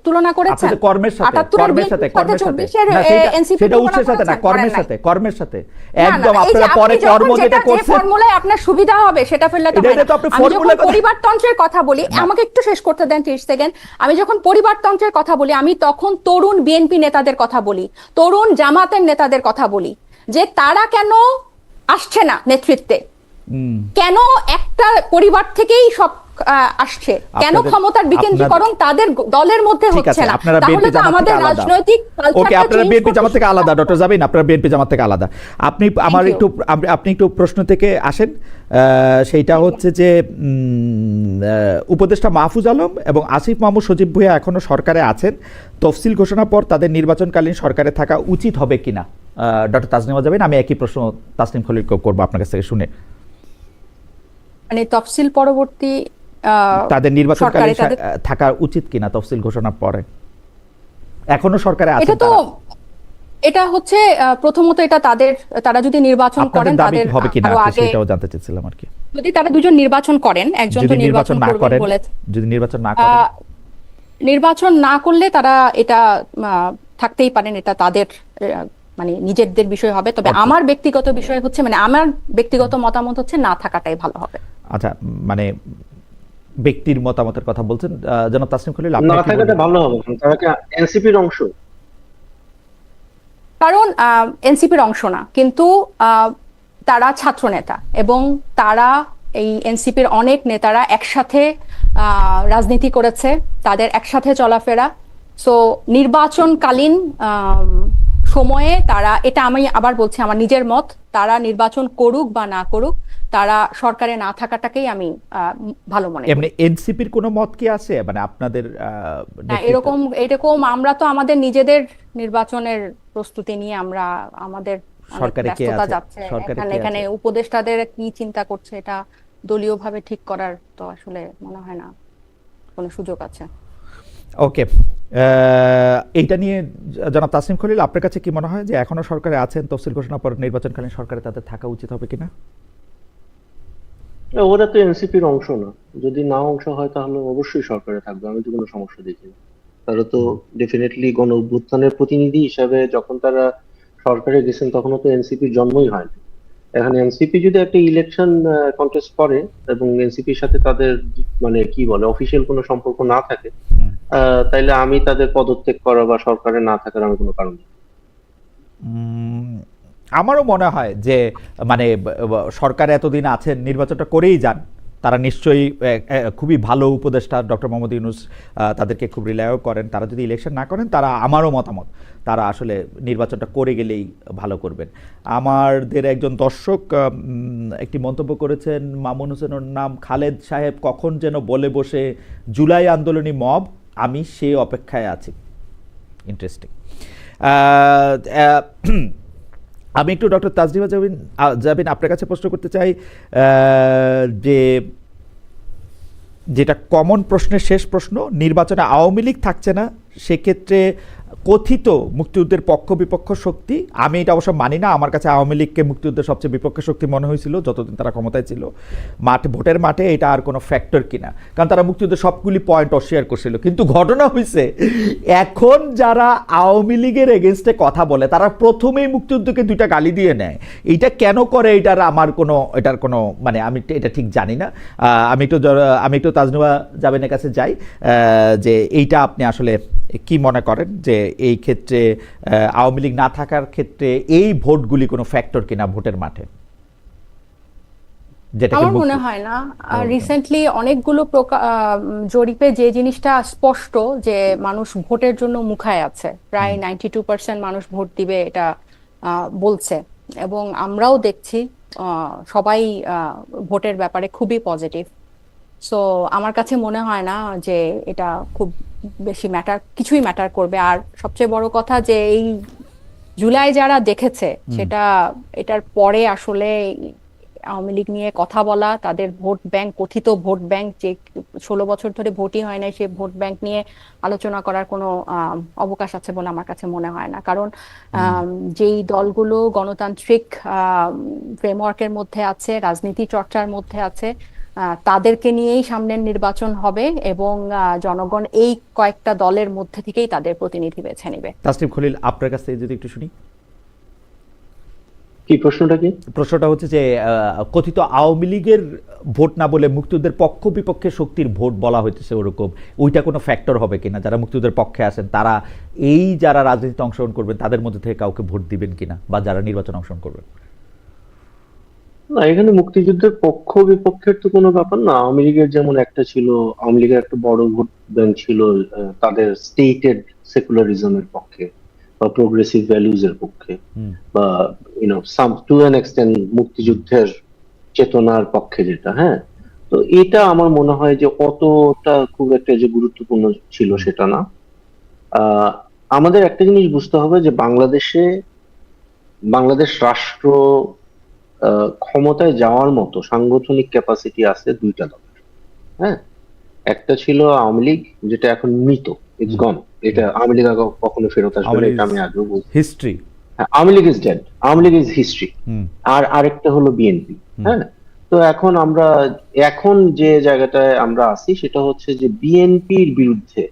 তুলনা করেছেন? আপনাদের কর্মের সাথে, ৭৮-এর কর্মের সাথে, বিএনপির সাথে কর্মের সাথে ২৪-এর না, এনসিপি সেটা তুলনা উৎসের সাথে না, করেছেন? কর্মের করেন নাই। সাথে, কর্মের সাথে না, একদম না, এই যে আপনারা পরে আপনি কর্ম যখন যেটা যে করছেন ফর্মুলায় আপনার সুবিধা হবে সেটা ফেললে তো এটা হয় না। তো আপনি আমি যখন ফর্মুলা কথা পরিবারতন্ত্রের কথা বলি, আমাকে একটু শেষ করতে দেন 30 সেকেন্ড। আমি যখন পরিবারতন্ত্রের কথা বলি, আমি তখন তরুণ বিএনপি নেতাদের কথা বলি, তরুণ জামাতের নেতাদের কথা বলি, যে তারা কেন আসছে না নেতৃত্বে, কেন একটা পরিবার থেকেই সব আসছে, কেন ক্ষমতার বিকেন্দ্রীকরণ তাদের দলের মধ্যে ঠিক আছে, হচ্ছে না? আপনারা তাহলে বিএনপি তো জামাত আমাদের থেকে আলাদা। রাজনৈতিক ওকে, আপনারা বিএনপি জামাত থেকে আলাদা, ডক্টর জাবিন, আপনারা বিএনপি জামাত থেকে আলাদা। আপনি আমার you. একটু আপনি একটু প্রশ্ন থেকে আসেন। সেইটা হচ্ছে যে উপদেষ্টা মাহফুজ আলম এবং আসিফ মাহমুদ সজীব ভুঁইয়া এখনো সরকারে আছেন, তফসিল ঘোষণার পর তাদের নির্বাচনকালীন সরকারে থাকা উচিত হবে কিনা, ডক্টর তাসনিমা জাবিন, আমি একই প্রশ্ন তাসনিম খলিলকে করবো আপনার কাছ থেকে শুনে। মানে তফসিল পরবর্তী তাদের নির্বাচনকালীন সরকারে তাদের থাকা উচিত কিনা তফসিল ঘোষণার পরে, এখনো সরকারে আছেন এটা তো তারা। এটা হচ্ছে প্রথমত এটা তারা যদি নির্বাচন করেন আপনাদের দাবি তাদের হবে কিনা আরো আর কি, আগে, সেটাও জানতে চাচ্ছিলাম আর কি। যদি তারা দুজন নির্বাচন করেন, একজন তো যদি নির্বাচন না করবেন করেন, বলে, যদি নির্বাচন না করেন, নির্বাচন না করলে তারা এটা থাকতেই পারেন, এটা তাদের মানে নিজেদের বিষয় হবে। তবে আমার ব্যক্তিগত বিষয় হচ্ছে, মানে আমার ব্যক্তিগত মতামত হচ্ছে না থাকাটাই ভালো হবে। আচ্ছা, মানে ব্যক্তির মতামতের কথা বলছেন, যেন তাসনিম খলিল আপনি না কি থাকাটা বলবেন? ভালো হবে, তারা কি এনসিপির অংশ? কারণ এনসিপির অংশ না, কিন্তু তারা ছাত্র নেতা এবং তারা এই এনসিপির অনেক নেতারা একসাথে রাজনীতি করেছে, তাদের একসাথে চলাফেরা। সো নির্বাচনকালীন সময়ে তারা, এটা আমি আবার বলছি আমার নিজের মত, তারা নির্বাচন করুক বা না করুক, তারা সরকারে না থাকাটাকেই আমি ভালো মনে করি। এমনি এনসিপির কোনো মত কি আছে, মানে আপনাদের এরকম আমরা তো আমাদের নিজেদের নির্বাচনের প্রস্তুতি নিয়ে আমরা আমাদের সরকারে কে ব্যস্ততা আছে? যাচ্ছে, সরকারে কে এখানে আছে? উপদেষ্টাদের কি চিন্তা করছে এটা দলীয়ভাবে ঠিক করার তো আসলে মনে হয় না কোনো সুযোগ আছে। ওকে, এইটা নিয়ে জনাব তাসনিম খলিল, আপনার কাছে কি মনে হয় যে এখনো সরকারে আছেন, তফসিল ঘোষণার পর নির্বাচনকালীন সরকারে তাদের থাকা উচিত হবে কিনা? ওরা তো এনসিপির অংশ না, যদি না অংশ হয় তাহলে অবশ্যই সরকারে থাকবে, আমি তো কোনো সমস্যা দেখি না। তারা তো ডেফিনেটলি গণ অভ্যুত্থানের প্রতিনিধি হিসাবে যখন তারা সরকারে গেছেন তখনও তো এনসিপির জন্মই হয়নি। এখন এনসিপি যদি একটা ইলেকশন কন্টেস্ট করে এবং এনসিপির সাথে তাদের মানে কি বলে অফিসিয়াল কোনো সম্পর্ক না থাকে, তাইলে আমি তাদের পদত্যাগ করা বা সরকারে না থাকার আমি কোনো কারণ নেই। আমারও মনে হয় যে মানে সরকার এতদিন আছেন, নির্বাচনটা করেই যান, তারা নিশ্চয়ই খুবই ভালো উপদেষ্টা, ডক্টর মোহাম্মদ ইউনূস তাদেরকে খুব রিলায়ও করেন। তারা যদি ইলেকশন না করেন, তারা, আমারও মতামত, তারা আসলে নির্বাচনটা করে গেলেই ভালো করবেন। আমাদের একজন দর্শক একটি মন্তব্য করেছেন, মামুন হোসেনের নাম, খালেদ সাহেব কখন যেন বলে বসে জুলাই আন্দোলনী মব, আমি সে অপেক্ষায় আছি। ইন্টারেস্টিং। আমি একটু ডক্টর তাসনিমা জাবিন আপনার কাছে প্রশ্ন করতে চাই যে যেটা কমন প্রশ্নের শেষ প্রশ্ন, নির্বাচনে আওয়ামী লীগ থাকছে না, সেক্ষেত্রে কথিত মুক্তিযুদ্ধের পক্ষ বিপক্ষ শক্তি, আমি এটা অবশ্য মানি না, আমার কাছে আওয়ামী লীগকে মুক্তিযুদ্ধের সবচেয়ে বিপক্ষ শক্তি মনে হয়েছিল যতদিন তারা ক্ষমতায় ছিল। ভোটের মাঠে এটা আর কোনো ফ্যাক্টর কিনা, কারণ তারা মুক্তিযুদ্ধের সবগুলি পয়েন্ট অস্বীকার করছিল। কিন্তু ঘটনা হয়েছে এখন যারা আওয়ামী লীগের এগেনস্টে কথা বলে তারা প্রথমেই মুক্তিযুদ্ধকে দুইটা গালি দিয়ে নেয়। এইটা কেন করে এটার কোনো মানে আমি এটা ঠিক জানি না। আমি একটু তাসনিমা জাবিনের কাছে যাই যে এইটা আপনি আসলে কি মনে করেন যে এই ক্ষেত্রে আওয়ামী লীগ না থাকার ক্ষেত্রে এই ভোটগুলি কোনো ফ্যাক্টর কিনা ভোটের মাঠে? আমার মনে হয় না। রিসেন্টলি অনেকগুলো জরিপে যে জিনিসটা স্পষ্ট যে মানুষ ভোটের জন্য মুখায় আছে, প্রায় 92% মানুষ ভোট দিবে এটা বলছে, এবং আমরাও দেখছি সবাই ভোটের ব্যাপারে খুবই পজিটিভ। সো আমার কাছে মনে হয় না যে এটা খুব বেশি কিছুই ম্যাটার করবে। আর সবচেয়ে বড় কথা যে এই জুলাই যারা দেখেছে সেটা এটার পরে আসলে আওয়ামী লীগ নিয়ে কথা বলা, তাদের ভোট ব্যাংক, কথিত ভোট ব্যাংক, যে 16 বছর ধরে ভোটই হয় নাই, সেই ভোট ব্যাংক নিয়ে আলোচনা করার কোনো অবকাশ আছে বলে আমার কাছে মনে হয় না। কারণ যেই দলগুলো গণতান্ত্রিক ফ্রেমওয়ার্কের মধ্যে আছে, রাজনীতি চর্চার মধ্যে আছে, তাদেরকে নিয়েই সামনের নির্বাচন হবে এবং জনগণ এই কয়েকটা দলের মধ্যে থেকেই তাদের প্রতিনিধি বেছে নেবে। তাসনিম খলিল, আপনার কাছ থেকে যদি একটু শুনি। কি প্রশ্নটা কি? প্রশ্নটা হচ্ছে যে কথিত আওয়ামী লীগের ভোট না বলে মুক্তিযুদ্ধের পক্ষ বিপক্ষে শক্তির ভোট বলা হইতেছে, ওরকম ওইটা কোনো ফ্যাক্টর হবে কিনা? যারা মুক্তিযুদ্ধের পক্ষে আছেন তারা যারা রাজনীতিতে অংশগ্রহণ করবেন তাদের মধ্যে থেকে কাউকে ভোট দিবেন কিনা, বা যারা নির্বাচনে অংশগ্রহণ করবেন? না, এখানে মুক্তিযুদ্ধের পক্ষ বিপক্ষের তো কোনো ব্যাপার না। আওয়ামী লীগের যেমন একটা ছিল, আওয়ামী লীগের একটা বড় ভোট ব্যাংক ছিল তাদের স্টেটেড সেকুলারিজমের পক্ষে বা প্রোগ্রেসিভ ভ্যালুজ এর পক্ষে, বা সাম টু অ্যান এক্সটেন্ট মুক্তিযুদ্ধের চেতনার পক্ষে, যেটা হ্যাঁ। তো এটা আমার মনে হয় যে অতটা খুব একটা যে গুরুত্বপূর্ণ ছিল সেটা না। আমাদের একটা জিনিস বুঝতে হবে যে বাংলাদেশ রাষ্ট্র ক্ষমতায় যাওয়ার মতো সাংগঠনিক ক্যাপাসিটি আছে দুইটা দলের। হ্যাঁ, একটা ছিল আওয়ামী লীগ, যেটা এখন মৃত, ইটস গন। এটা আওয়ামী লীগ কখনো ফেরত আসবে এটা আমি আগেও বলছি। History, Awami League is dead, Awami League is history. আর আরেকটা হলো বিএনপি। হ্যাঁ, তো এখন যে জায়গাটায় আমরা আছি সেটা হচ্ছে যে বিএনপির বিরুদ্ধে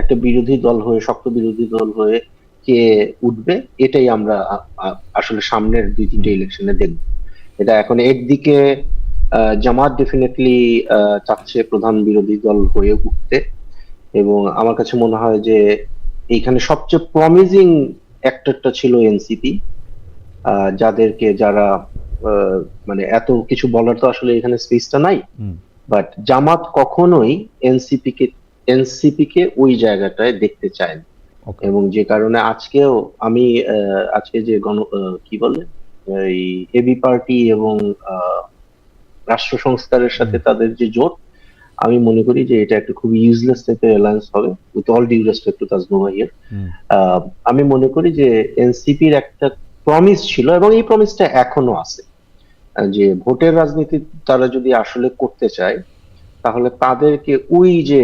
একটা বিরোধী দল হয়ে, শক্ত বিরোধী দল হয়ে কে উঠবে, এটাই আমরা আসলে সামনের 2-3টে ইলেকশনে দেখব। এটা এখন একদিকে জামাত ডেফিনেটলি চাচ্ছে প্রধান বিরোধী দল হয়ে উঠতে, এবং আমার কাছে মনে হয় যে এইখানে সবচেয়ে প্রমিজিং অ্যাক্টরটা ছিল এনসিপি, যারা মানে এত কিছু বলার তো আসলে এখানে স্পেসটা নাই, বাট জামাত কখনোই এনসিপি কে ওই জায়গাটায় দেখতে চায় না। এবং যে কারণে আজকে যে কি বলে এই এবি পার্টি এবং রাষ্ট্র সংস্কারের সাথে তাদের যে জোট, আমি মনে করি যে এটা একটা খুব ইউজলেস টাইপের অ্যালায়েন্স হবে, with all due respect to Tajnuva here. আমি মনে করি যে এনসিপির একটা প্রমিস ছিল এবং এই প্রমিসটা এখনো আছে, যে ভোটের রাজনীতি তারা যদি আসলে করতে চায় তাহলে তাদেরকে ওই যে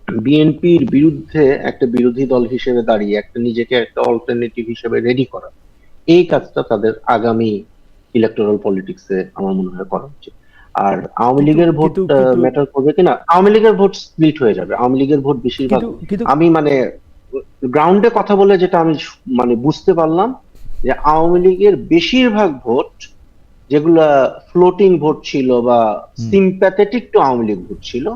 বিএনপির বিরুদ্ধে একটা বিরোধী দল হিসেবে দাঁড়িয়ে নিজেকে একটা অল্টারনেটিভ হিসেবে রেডি করা, এই কাজটা তাদের আগামী ইলেকটোরাল পলিটিক্সে আমার মনে হয় করা উচিত। আর আওয়ামী লীগের ভোট ম্যাটার করবে কিনা, আওয়ামী লীগের ভোট স্প্লিট হয়ে যাবে। আওয়ামী লীগের ভোট বেশিরভাগ, আমি মানে গ্রাউন্ডে কথা বলে যেটা আমি মানে বুঝতে পারলাম, যে আওয়ামী লীগের বেশিরভাগ ভোট যেগুলা ফ্লোটিং ভোট ছিল বা sympathetic two Awami League vote ছিল,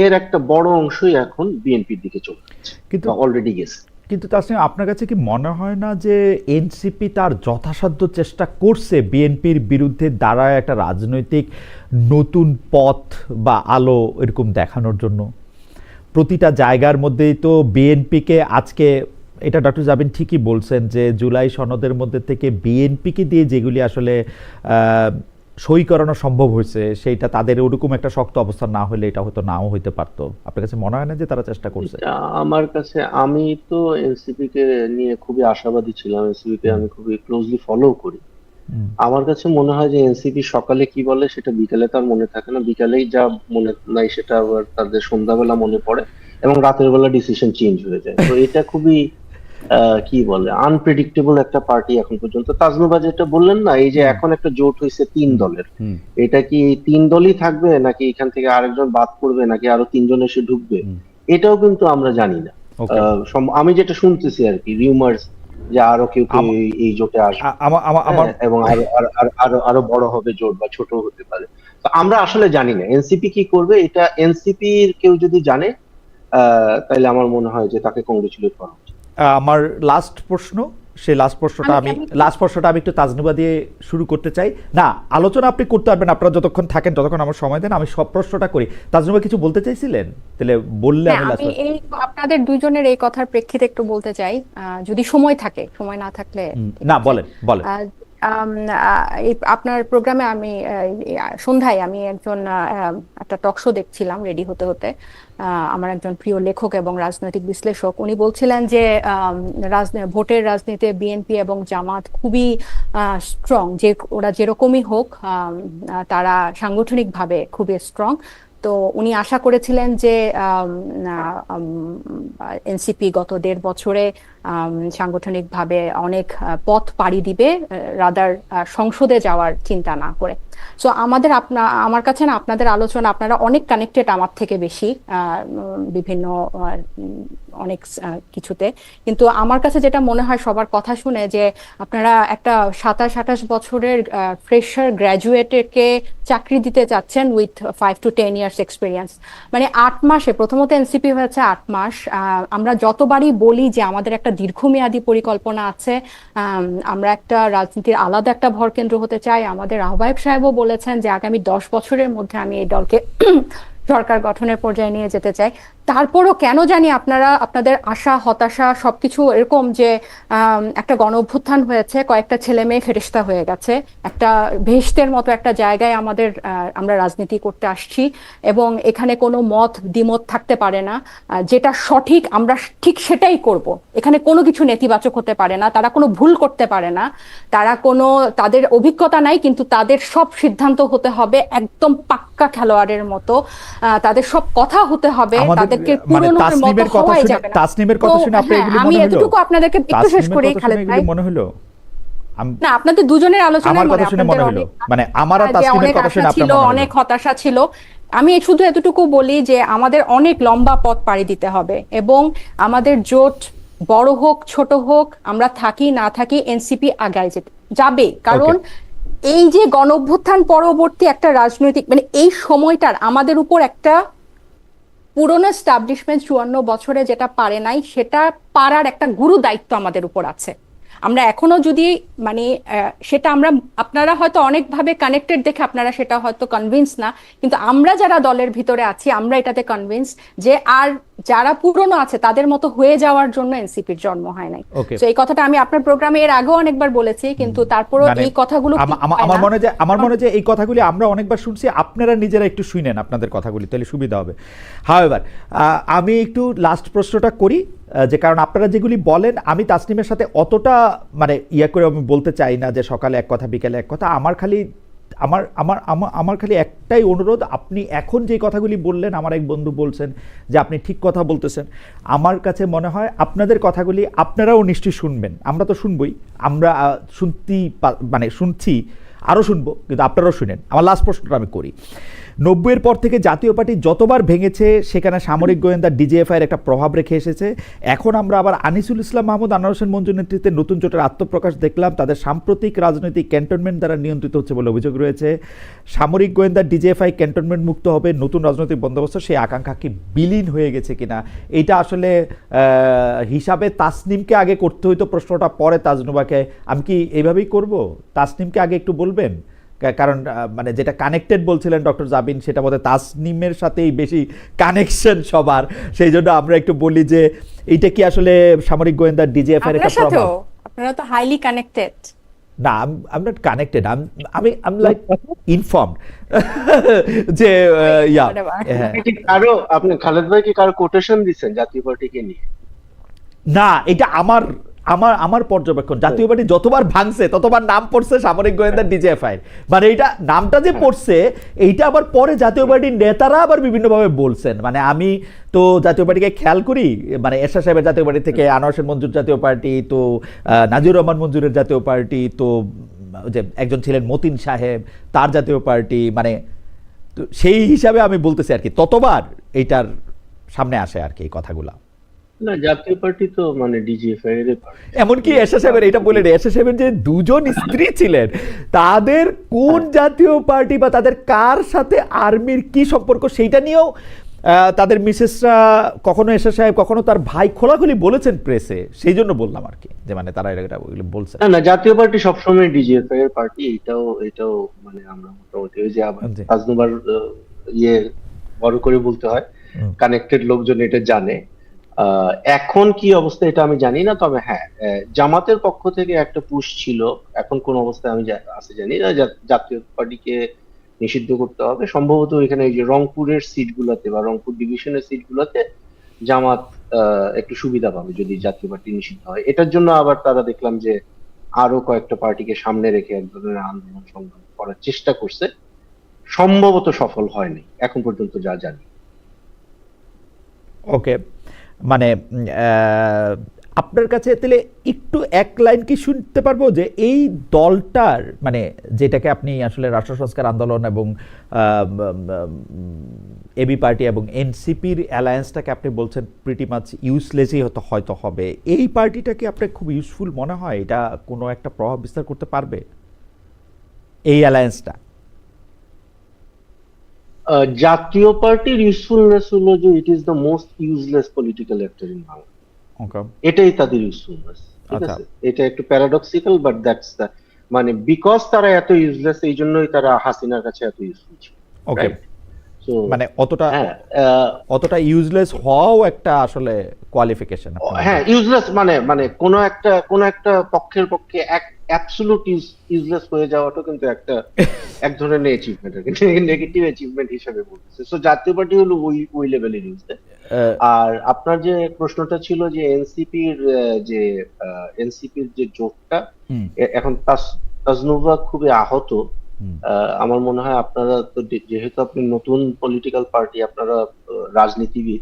এর একটা বড় অংশই এখন বিএনপির দিকে চলে যাচ্ছে, কিন্তু অলরেডি গেছে। কিন্তু তাসনিম, আপনার কাছে কি মনে হয় না যে এনসিপি তার যথাসাধ্য চেষ্টা করছে বিএনপির বিরুদ্ধে দাঁড়ায় একটা রাজনৈতিক নতুন পথ বা আলো এরকম দেখানোর জন্য? প্রতিটা জায়গার মধ্যেই তো বিএনপিকে আজকে, এটা ডক্টর জাবিন ঠিকই বলছেন যে জুলাই সনদের মধ্যে থেকে বিএনপিকে দিয়ে যেগুলি আসলে সই করানো সম্ভব হয়েছে, সেইটা তাদের ওরকম একটা শক্ত অবস্থান না হলে এটা হয়তো নাও হইতে পারতো। আপনার কাছে মনে হয় না যে তারা চেষ্টা করছে? আমার কাছে, আমি তো এনসিপি কে নিয়ে খুবই আশাবাদী ছিলাম, এনসিপি কে আমি খুবই ক্লোজলি ফলো করি। হুম। আমার কাছে মনে হয় যে এনসিপি সকালে কি বলে সেটা বিকালে তার মনে থাকে না, বিকালেই যা মনে নাই সেটা আবার তাদের সন্ধ্যাবেলা মনে পড়ে, এবং রাতের বেলা ডিসিশন চেঞ্জ হয়ে যায়। তো এটা খুবই কি বলে আনপ্রেডিক্টেবল একটা পার্টি এখন পর্যন্ত। তাজনুবা যেটা বললেন না, এই যে এখন একটা জোট হয়েছে 3 দলের, হুম। এটা কি এই 3 দলই থাকবে, নাকি এখান থেকে আরেকজন বাদ পড়বে, নাকি আরো 3 জন এসে ঢুকবে, হুম। এটাও কিন্তু আমরা জানি না। ওকে। আমি যেটা শুনতেছি আর কি, রিউমার্স, যে আরো কেউ কেউ এই জোটে আসবে, আমার আমার আমার হ্যাঁ, এবং আরো আরো আরো আরো আরো বড় হবে জোট, বা ছোট হতে পারে। তো আমরা আসলে জানি না এনসিপি কি করবে। এটা এনসিপির কেউ যদি জানে, তাহলে আমার মনে হয় যে তাকে কংগ্রেচুলেট করা উচিত। আমার লাস্ট প্রশ্ন, সেই লাস্ট প্রশ্নটা আমি একটু তাজনুবা দিয়ে শুরু করতে চাই। না, আলোচনা আপনি করতে পারবেন, আপনারা যতক্ষণ থাকেন ততক্ষণ আমার সময় দেন, আমি সব প্রশ্নটা করি। তাজনুবা কিছু বলতে চাইছিলেন, তাহলে বললে হ্যাঁ, আমি আমি এই আপনাদের দুইজনের এই কথার প্রেক্ষিতে একটু বলতে চাই, যদি সময় থাকে, সময় না থাকলে না, বলেন বলেন। আহ, এই আপনার প্রোগ্রামে আমি সন্ধ্যায় আমি একজন একটা টক শো দেখছিলাম রেডি হতে হতে। আমার একজন প্রিয় লেখক এবং রাজনৈতিক বিশ্লেষক, উনি বলছিলেন যে ভোটের রাজনীতিতে বিএনপি এবং জামাত খুবই স্ট্রং, যে ওরা যেরকমই হোক তারা সাংগঠনিকভাবে খুবই স্ট্রং। তো উনি আশা করেছিলেন যে এনসিপি গত 1.5 বছরে সাংগঠনিকভাবে অনেক পথ পাড়ি দিবে, রাদার সংসদে যাওয়ার চিন্তা না করে। সো আমার কাছে না আপনাদের আলোচনা, আপনারা অনেক কানেক্টেড আমার থেকে বেশি বিভিন্ন অনেক কিছুতে, কিন্তু আমার কাছে যেটা মনে হয় সবার কথা শুনে, যে আপনারা একটা 27-28 বছরের ফ্রেশার গ্র্যাজুয়েটকে চাকরি দিতে চাচ্ছেন উইথ 5 to 10 years এক্সপিরিয়েন্স। মানে 8 মাসে, প্রথমত এনসিপি হয়েছে 8 মাস। আমরা যতবারই বলি যে আমাদের একটা দীর্ঘমেয়াদী পরিকল্পনা আছে, আমরা একটা রাজনীতির আলাদা একটা ভরকেন্দ্র হতে চাই, আমাদের আহ্বায়ক সাহেবও বলেছেন যে আগামী 10 বছরের মধ্যে আমি এই দলকে সরকার গঠনের পর্যায়ে নিয়ে যেতে চাই, তারপরও কেন জানি আপনারা আপনাদের আশা হতাশা সবকিছু এরকম, যে একটা গণ অভ্যুত্থান হয়েছে, কয়েকটা ছেলে মেয়ে ফেরেশতা হয়ে গেছে, একটা বেহেশতের মতো একটা জায়গায় আমরা রাজনীতি করতে আসছি, এবং এখানে কোনো মত দ্বিমত থাকতে পারে না, যেটা সঠিক আমরা ঠিক সেটাই করব, এখানে কোনো কিছু নেতিবাচক হতে পারে না, তারা কোনো ভুল করতে পারে না, তাদের অভিজ্ঞতা নাই, কিন্তু তাদের সব সিদ্ধান্ত হতে হবে একদম পাক্কা খেলোয়াড়ের মতো, তাদের সব কথা হতে হবে, তাদেরকে পুরনোর মতো হওয়াই যাবে না। তাসনিমের কথা শুনে আপনার এগুলি আমি মনে হলো? এতটুকু আপনাদেরকে একটু শেষ করি খালেদ ভাই। মনে হলো না, আপনাদের দুজনের আলোচনায় আমার কথা শুনে মনে হলো, মানে আমার আর তাসনিমের কথা শুনে আপনার মনে হলো অনেক হতাশা ছিল। আমি শুধু এতটুকু বলি যে আমাদের অনেক লম্বা পথ পাড়ি দিতে হবে, এবং আমাদের জোট বড় হোক ছোট হোক, আমরা থাকি না থাকি, এনসিপি আগায় যাবে, কারণ এই যে গণঅভ্যুত্থান পরবর্তী একটা রাজনৈতিক, মানে এই সময়টার আমাদের উপর একটা পুরনো এস্টাবলিশমেন্ট 54 বছরে যেটা পারে নাই, সেটা পারার একটা গুরু দায়িত্ব আমাদের উপর আছে। আমরা এখনো যদি মানে সেটা আপনারা হয়তো অনেকভাবে কানেক্টেড দেখে আপনারা সেটা হয়তো কনভিন্স না, কিন্তু আমরা যারা দলের ভিতরে আছি আমরা এটাতে কনভিন্স যে আর যারা পুরনো আছে তাদের মতো হয়ে যাওয়ার জন্য এনসিপির জন্ম হয় নাই। তো এই কথাটা আমি আপনার প্রোগ্রামে এর আগেও অনেকবার বলেছি, কিন্তু তারপরও এই কথাগুলো আমার মনে হয় যে এই কথাগুলি আমরা অনেকবার শুনছি, আপনারা নিজেরা একটু শুনেন আপনাদের কথাগুলি, তাহলে সুবিধা হবে। হাওয়েভার, আমি একটু লাস্ট প্রশ্নটা করি, যে কারণ আপনারা যেগুলি বলেন আমি তাসনিমের সাথে অতটা মানে করে আমি বলতে চাই না যে সকালে এক কথা বিকেলে এক কথা। আমার খালি একটাই অনুরোধ, আপনি এখন যে কথাগুলি বললেন, আমার এক বন্ধু বলছেন যে আপনি ঠিক কথা বলতেছেন, আমার কাছে মনে হয় আপনাদের কথাগুলি আপনারাও নিশ্চয়ই শুনবেন, আমরা তো শুনবই, আমরা শুনছি, আরও শুনবো, কিন্তু আপনারাও শুনেন। আমার লাস্ট প্রশ্নটা আমি করি, 90-এর পর থেকে জাতীয় পার্টি যতবার ভেঙেছে সেখানে সামরিক গোয়েন্দা ডিজিএফআইয়ের একটা প্রভাব রেখে এসেছে। এখন আমরা আবার আনিসুল ইসলাম মাহমুদ, আনোয়ার হোসেন মঞ্জুর নেতৃত্বে নতুন জোটের আত্মপ্রকাশ দেখলাম, তাদের সাম্প্রতিক রাজনৈতিক ক্যান্টনমেন্ট দ্বারা নিয়ন্ত্রিত হচ্ছে বলে অভিযোগ রয়েছে। সামরিক গোয়েন্দা ডিজিএফআই ক্যান্টনমেন্ট মুক্ত হবে, নতুন রাজনৈতিক বন্দোবস্ত, সেই আকাঙ্ক্ষা কি বিলীন হয়ে গেছে কিনা, এটা আসলে হিসাবে তাসনিমকে আগে করতে হইতো, প্রশ্নটা পরে তাজনুবাকে। আমি কি এইভাবেই করব? তাসনিমকে আগে একটু বলবেন, কারণ মানে যেটা কানেক্টেড বলছিলেন ডক্টর জাবিন, সেটা বোধহয় তাসনিমের সাথেই বেশি কানেকশন সবার, সেই জন্য আমরা একটু বলি যে এইটা কি আসলে সামরিক গোয়েন্দা ডিজিএফআই এর একটা প্রভাব? আপনারা তো হাইলি কানেক্টেড। না, আই এম নট কানেক্টেড, আমি লাইক ইনফর্মড যে ইয়া হ্যাঁ। আপনি খালেদ ভাই কি কারো কোটেশন দিচ্ছেন জাতীয় পার্টিকে নিয়ে? না, এটা আমার আমার আমার পর্যবেক্ষণ। জাতীয় পার্টি যতবার ভাঙছে ততবার নাম পড়ছে সামরিক গোয়েন্দা ডিজিএফআই, মানে এটা নামটা যে পড়ছে এইটা আবার পরে জাতীয় পার্টির নেতারা আবার বিভিন্নভাবে বলছেন। মানে আমি তো জাতীয় পার্টিকে খেয়াল করি, মানে এরশাদ সাহেবের জাতীয় পার্টি থেকে আনোয়ার হোসেন মঞ্জুর জাতীয় পার্টি, তো নাজির রহমান মঞ্জুরের জাতীয় পার্টি, তো যে একজন ছিলেন মতিন সাহেব তার জাতীয় পার্টি, মানে তো সেই হিসাবে আমি বলতেছি আর কি, ততবার এইটার সামনে আসে আর কি এই কথাগুলা। না, জাতীয় পার্টি তো মানে ডিজিএফআই এর পার্টি। এমনকি এরশাদ সাহেবের এটা বলে এরশাদ সাহেবের যে দুজন স্ত্রী ছিলেন তাদের কোন জাতীয় পার্টি বা তাদের কার সাথে আর্মির কি সম্পর্ক সেইটা নিয়েও তাদের মিসেসরা কখনো এরশাদ সাহেব কখনো তার ভাই খোলাখুলি বলেছেন প্রেসে, সেই জন্য বললাম আর কি, যে মানে তারা এটা বলছে। না না, জাতীয় পার্টি সবসময় ডিজিএফআই এর পার্টি, এটাও মানে আমরা মোটামুটি ওই যে আবার তাজনুবার ইয়ে বড় করে বলতে হয়, কানেক্টেড লোকজন এটা জানে। এখন কি অবস্থা এটা আমি জানি না, তবে হ্যাঁ জামাতের পক্ষ থেকে একটা পুশ ছিল, এখন কোন অবস্থায় আমি আছে জানি না, জাতীয় পার্টিকে নিষিদ্ধ করতে হবে সম্ভবত। এখানে এই যে রংপুরের সিট গুলাতে বা রংপুর ডিভিশনের সিট গুলাতে জামাত একটু সুবিধা পাবে যদি জাতীয় পার্টি নিষিদ্ধ হয়। এটার জন্য আবার তারা দেখলাম যে আরো কয়েকটা পার্টিকে সামনে রেখে এক ধরনের আন্দোলন সংগ্রাম করার চেষ্টা করছে, সম্ভবত সফল হয়নি এখন পর্যন্ত যা জানি। ওকে, মানে আপনার কাছে তাহলে একটু এক লাইন কি শুনতে পারবো যে এই দলটার মানে যেটাকে আপনি আসলে রাষ্ট্র সংস্কার আন্দোলন এবং এবি পার্টি এবং এনসিপির অ্যালায়েন্সটাকে আপনি বলছেন প্রিটি মাচ ইউজলেসই হয়তো হবে, এই পার্টিটাকে আপনার খুব ইউজফুল মনে হয়? এটা কোনো একটা প্রভাব বিস্তার করতে পারবে এই অ্যালায়েন্সটা? জাতীয় পার্টির ইউজফুলনেস হলো যে it is the most useless political actor in Bangla, এটাই তাদের ইউজফুলনেস। ঠিক আছে, এটা একটু প্যারাডক্সিক্যাল বাট দ্যাটস দ্য মানে বিকজ তারা এত ইউজলেস এই জন্যই তারা হাসিনার কাছে এত ইউজফুল ছিল। ওকে, মানে অতটা ইউজলেস হওয়াও একটা আসলে কোয়ালিফিকেশন। হ্যাঁ, ইউজলেস মানে কোন একটা পক্ষের পক্ষে অ্যাবসলিউট ইউজলেস হয়ে যাওয়াটা কিন্তু এক ধরনের অ্যাচিভমেন্ট, নেগেটিভ অ্যাচিভমেন্ট হিসেবে বলতেছে। সো জাতীয় পার্টি হলো ওই লেভেলের ইউজলেস। আর আপনার যে প্রশ্নটা ছিল যে এনসিপির যে জোটটা এখন তাজনুভা খুবই আহত। আমার মনে হয় আপনারা তো যেহেতু আপনি নতুন পলিটিক্যাল পার্টি, আপনারা রাজনীতিবিদ,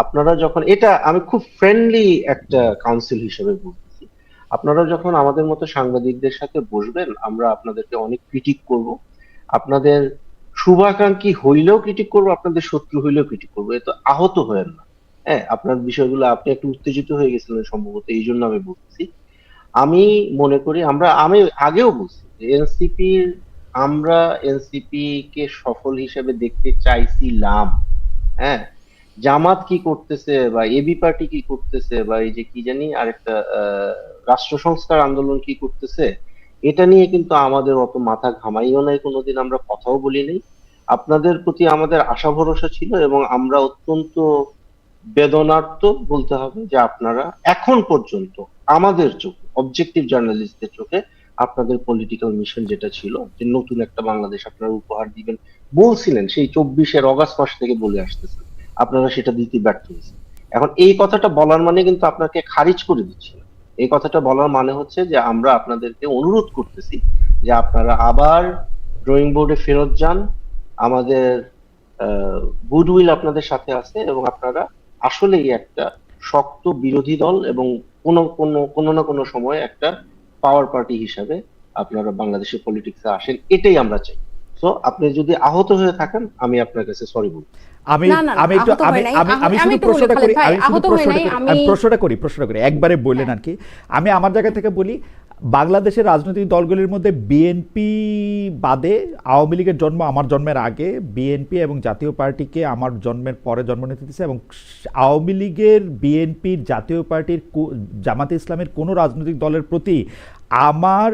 আপনারা যখন এটা আমি খুব ফ্রেন্ডলি একটা কাউন্সিল হিসেবে বলতেছি, আপনারা যখন আমাদের মতো সাংবাদিকদের সাথে বসবেন আমরা আপনাদেরকে অনেক ক্রিটিক করব, আপনাদের শুভাকাঙ্ক্ষী হইলেও ক্রিটিক করবো, আপনাদের শত্রু হইলেও ক্রিটিক করবো, এত আহত হয়েন না। হ্যাঁ, আপনার বিষয়গুলো আপনি একটু উত্তেজিত হয়ে গেছিলেন সম্ভবত, এই জন্য আমি বলতেছি। আমি মনে করি আমি আগেও বলছি যে আমরা এনসিপি কে সফল হিসেবে দেখতে চাইছিলাম। হ্যাঁ, জামাত কি করতেছে বা এবি পার্টি কি করতেছে বা এই যে কি জানি আরেকটা রাষ্ট্র সংস্কার আন্দোলন কি করতেছে, এটা নিয়ে কিন্তু আমাদের অত মাথা ঘামাইও নাই, কোনোদিন আমরা কথাও বলি নাই। আপনাদের প্রতি আমাদের আশা ভরসা ছিল এবং আমরা অত্যন্ত বেদনার্থ বলতে হবে যে আপনারা এখন পর্যন্ত আমাদের চোখে, অবজেক্টিভ জার্নালিস্টদের চোখে, আপনাদের পলিটিক্যাল মিশন যেটা ছিল যে নতুন একটা বাংলাদেশ আপনারা উপহার দিবেন বলছিলেন, সেই 24 অগাস্ট মাস থেকে বলে আসতেছেন, আপনারা সেটা দিতে ব্যর্থ হয়েছেন। এখন এই কথাটা বলার মানে কিন্তু আপনাকে খারিজ করে দিচ্ছি না, এই কথাটা বলার মানে হচ্ছে যে আমরা আপনাদেরকে অনুরোধ করতেছি যে আপনারা আবার ড্রয়িং বোর্ডে ফেরত যান, আমাদের গুডউইল আপনাদের সাথে আছে এবং আপনারা আসলেই একটা শক্ত বিরোধী দল এবং কোনো না কোনো সময় একটা পাওয়ার পার্টি হিসাবে আপনারা বাংলাদেশের পলিটিক্সে আসেন, এটাই আমরা চাই। সো আপনি যদি আহত হয়ে থাকেন আমি আপনার কাছে সরি বলবো। প্রশ্নটা করি একবারে বললেন আর কি। আমি আমার জায়গা থেকে বলি, বাংলাদেশের রাজনৈতিক দলগুলির মধ্যে বিএনপি বাদে আওয়ামী লীগের জন্ম আমার জন্মের আগে, বিএনপি এবং জাতীয় পার্টিকে আমার জন্মের পরে জন্ম নিতে দিয়েছে, এবং আওয়ামী লীগের, বিএনপির, জাতীয় পার্টির, জামাতে ইসলামের কোনো রাজনৈতিক দলের প্রতি আমার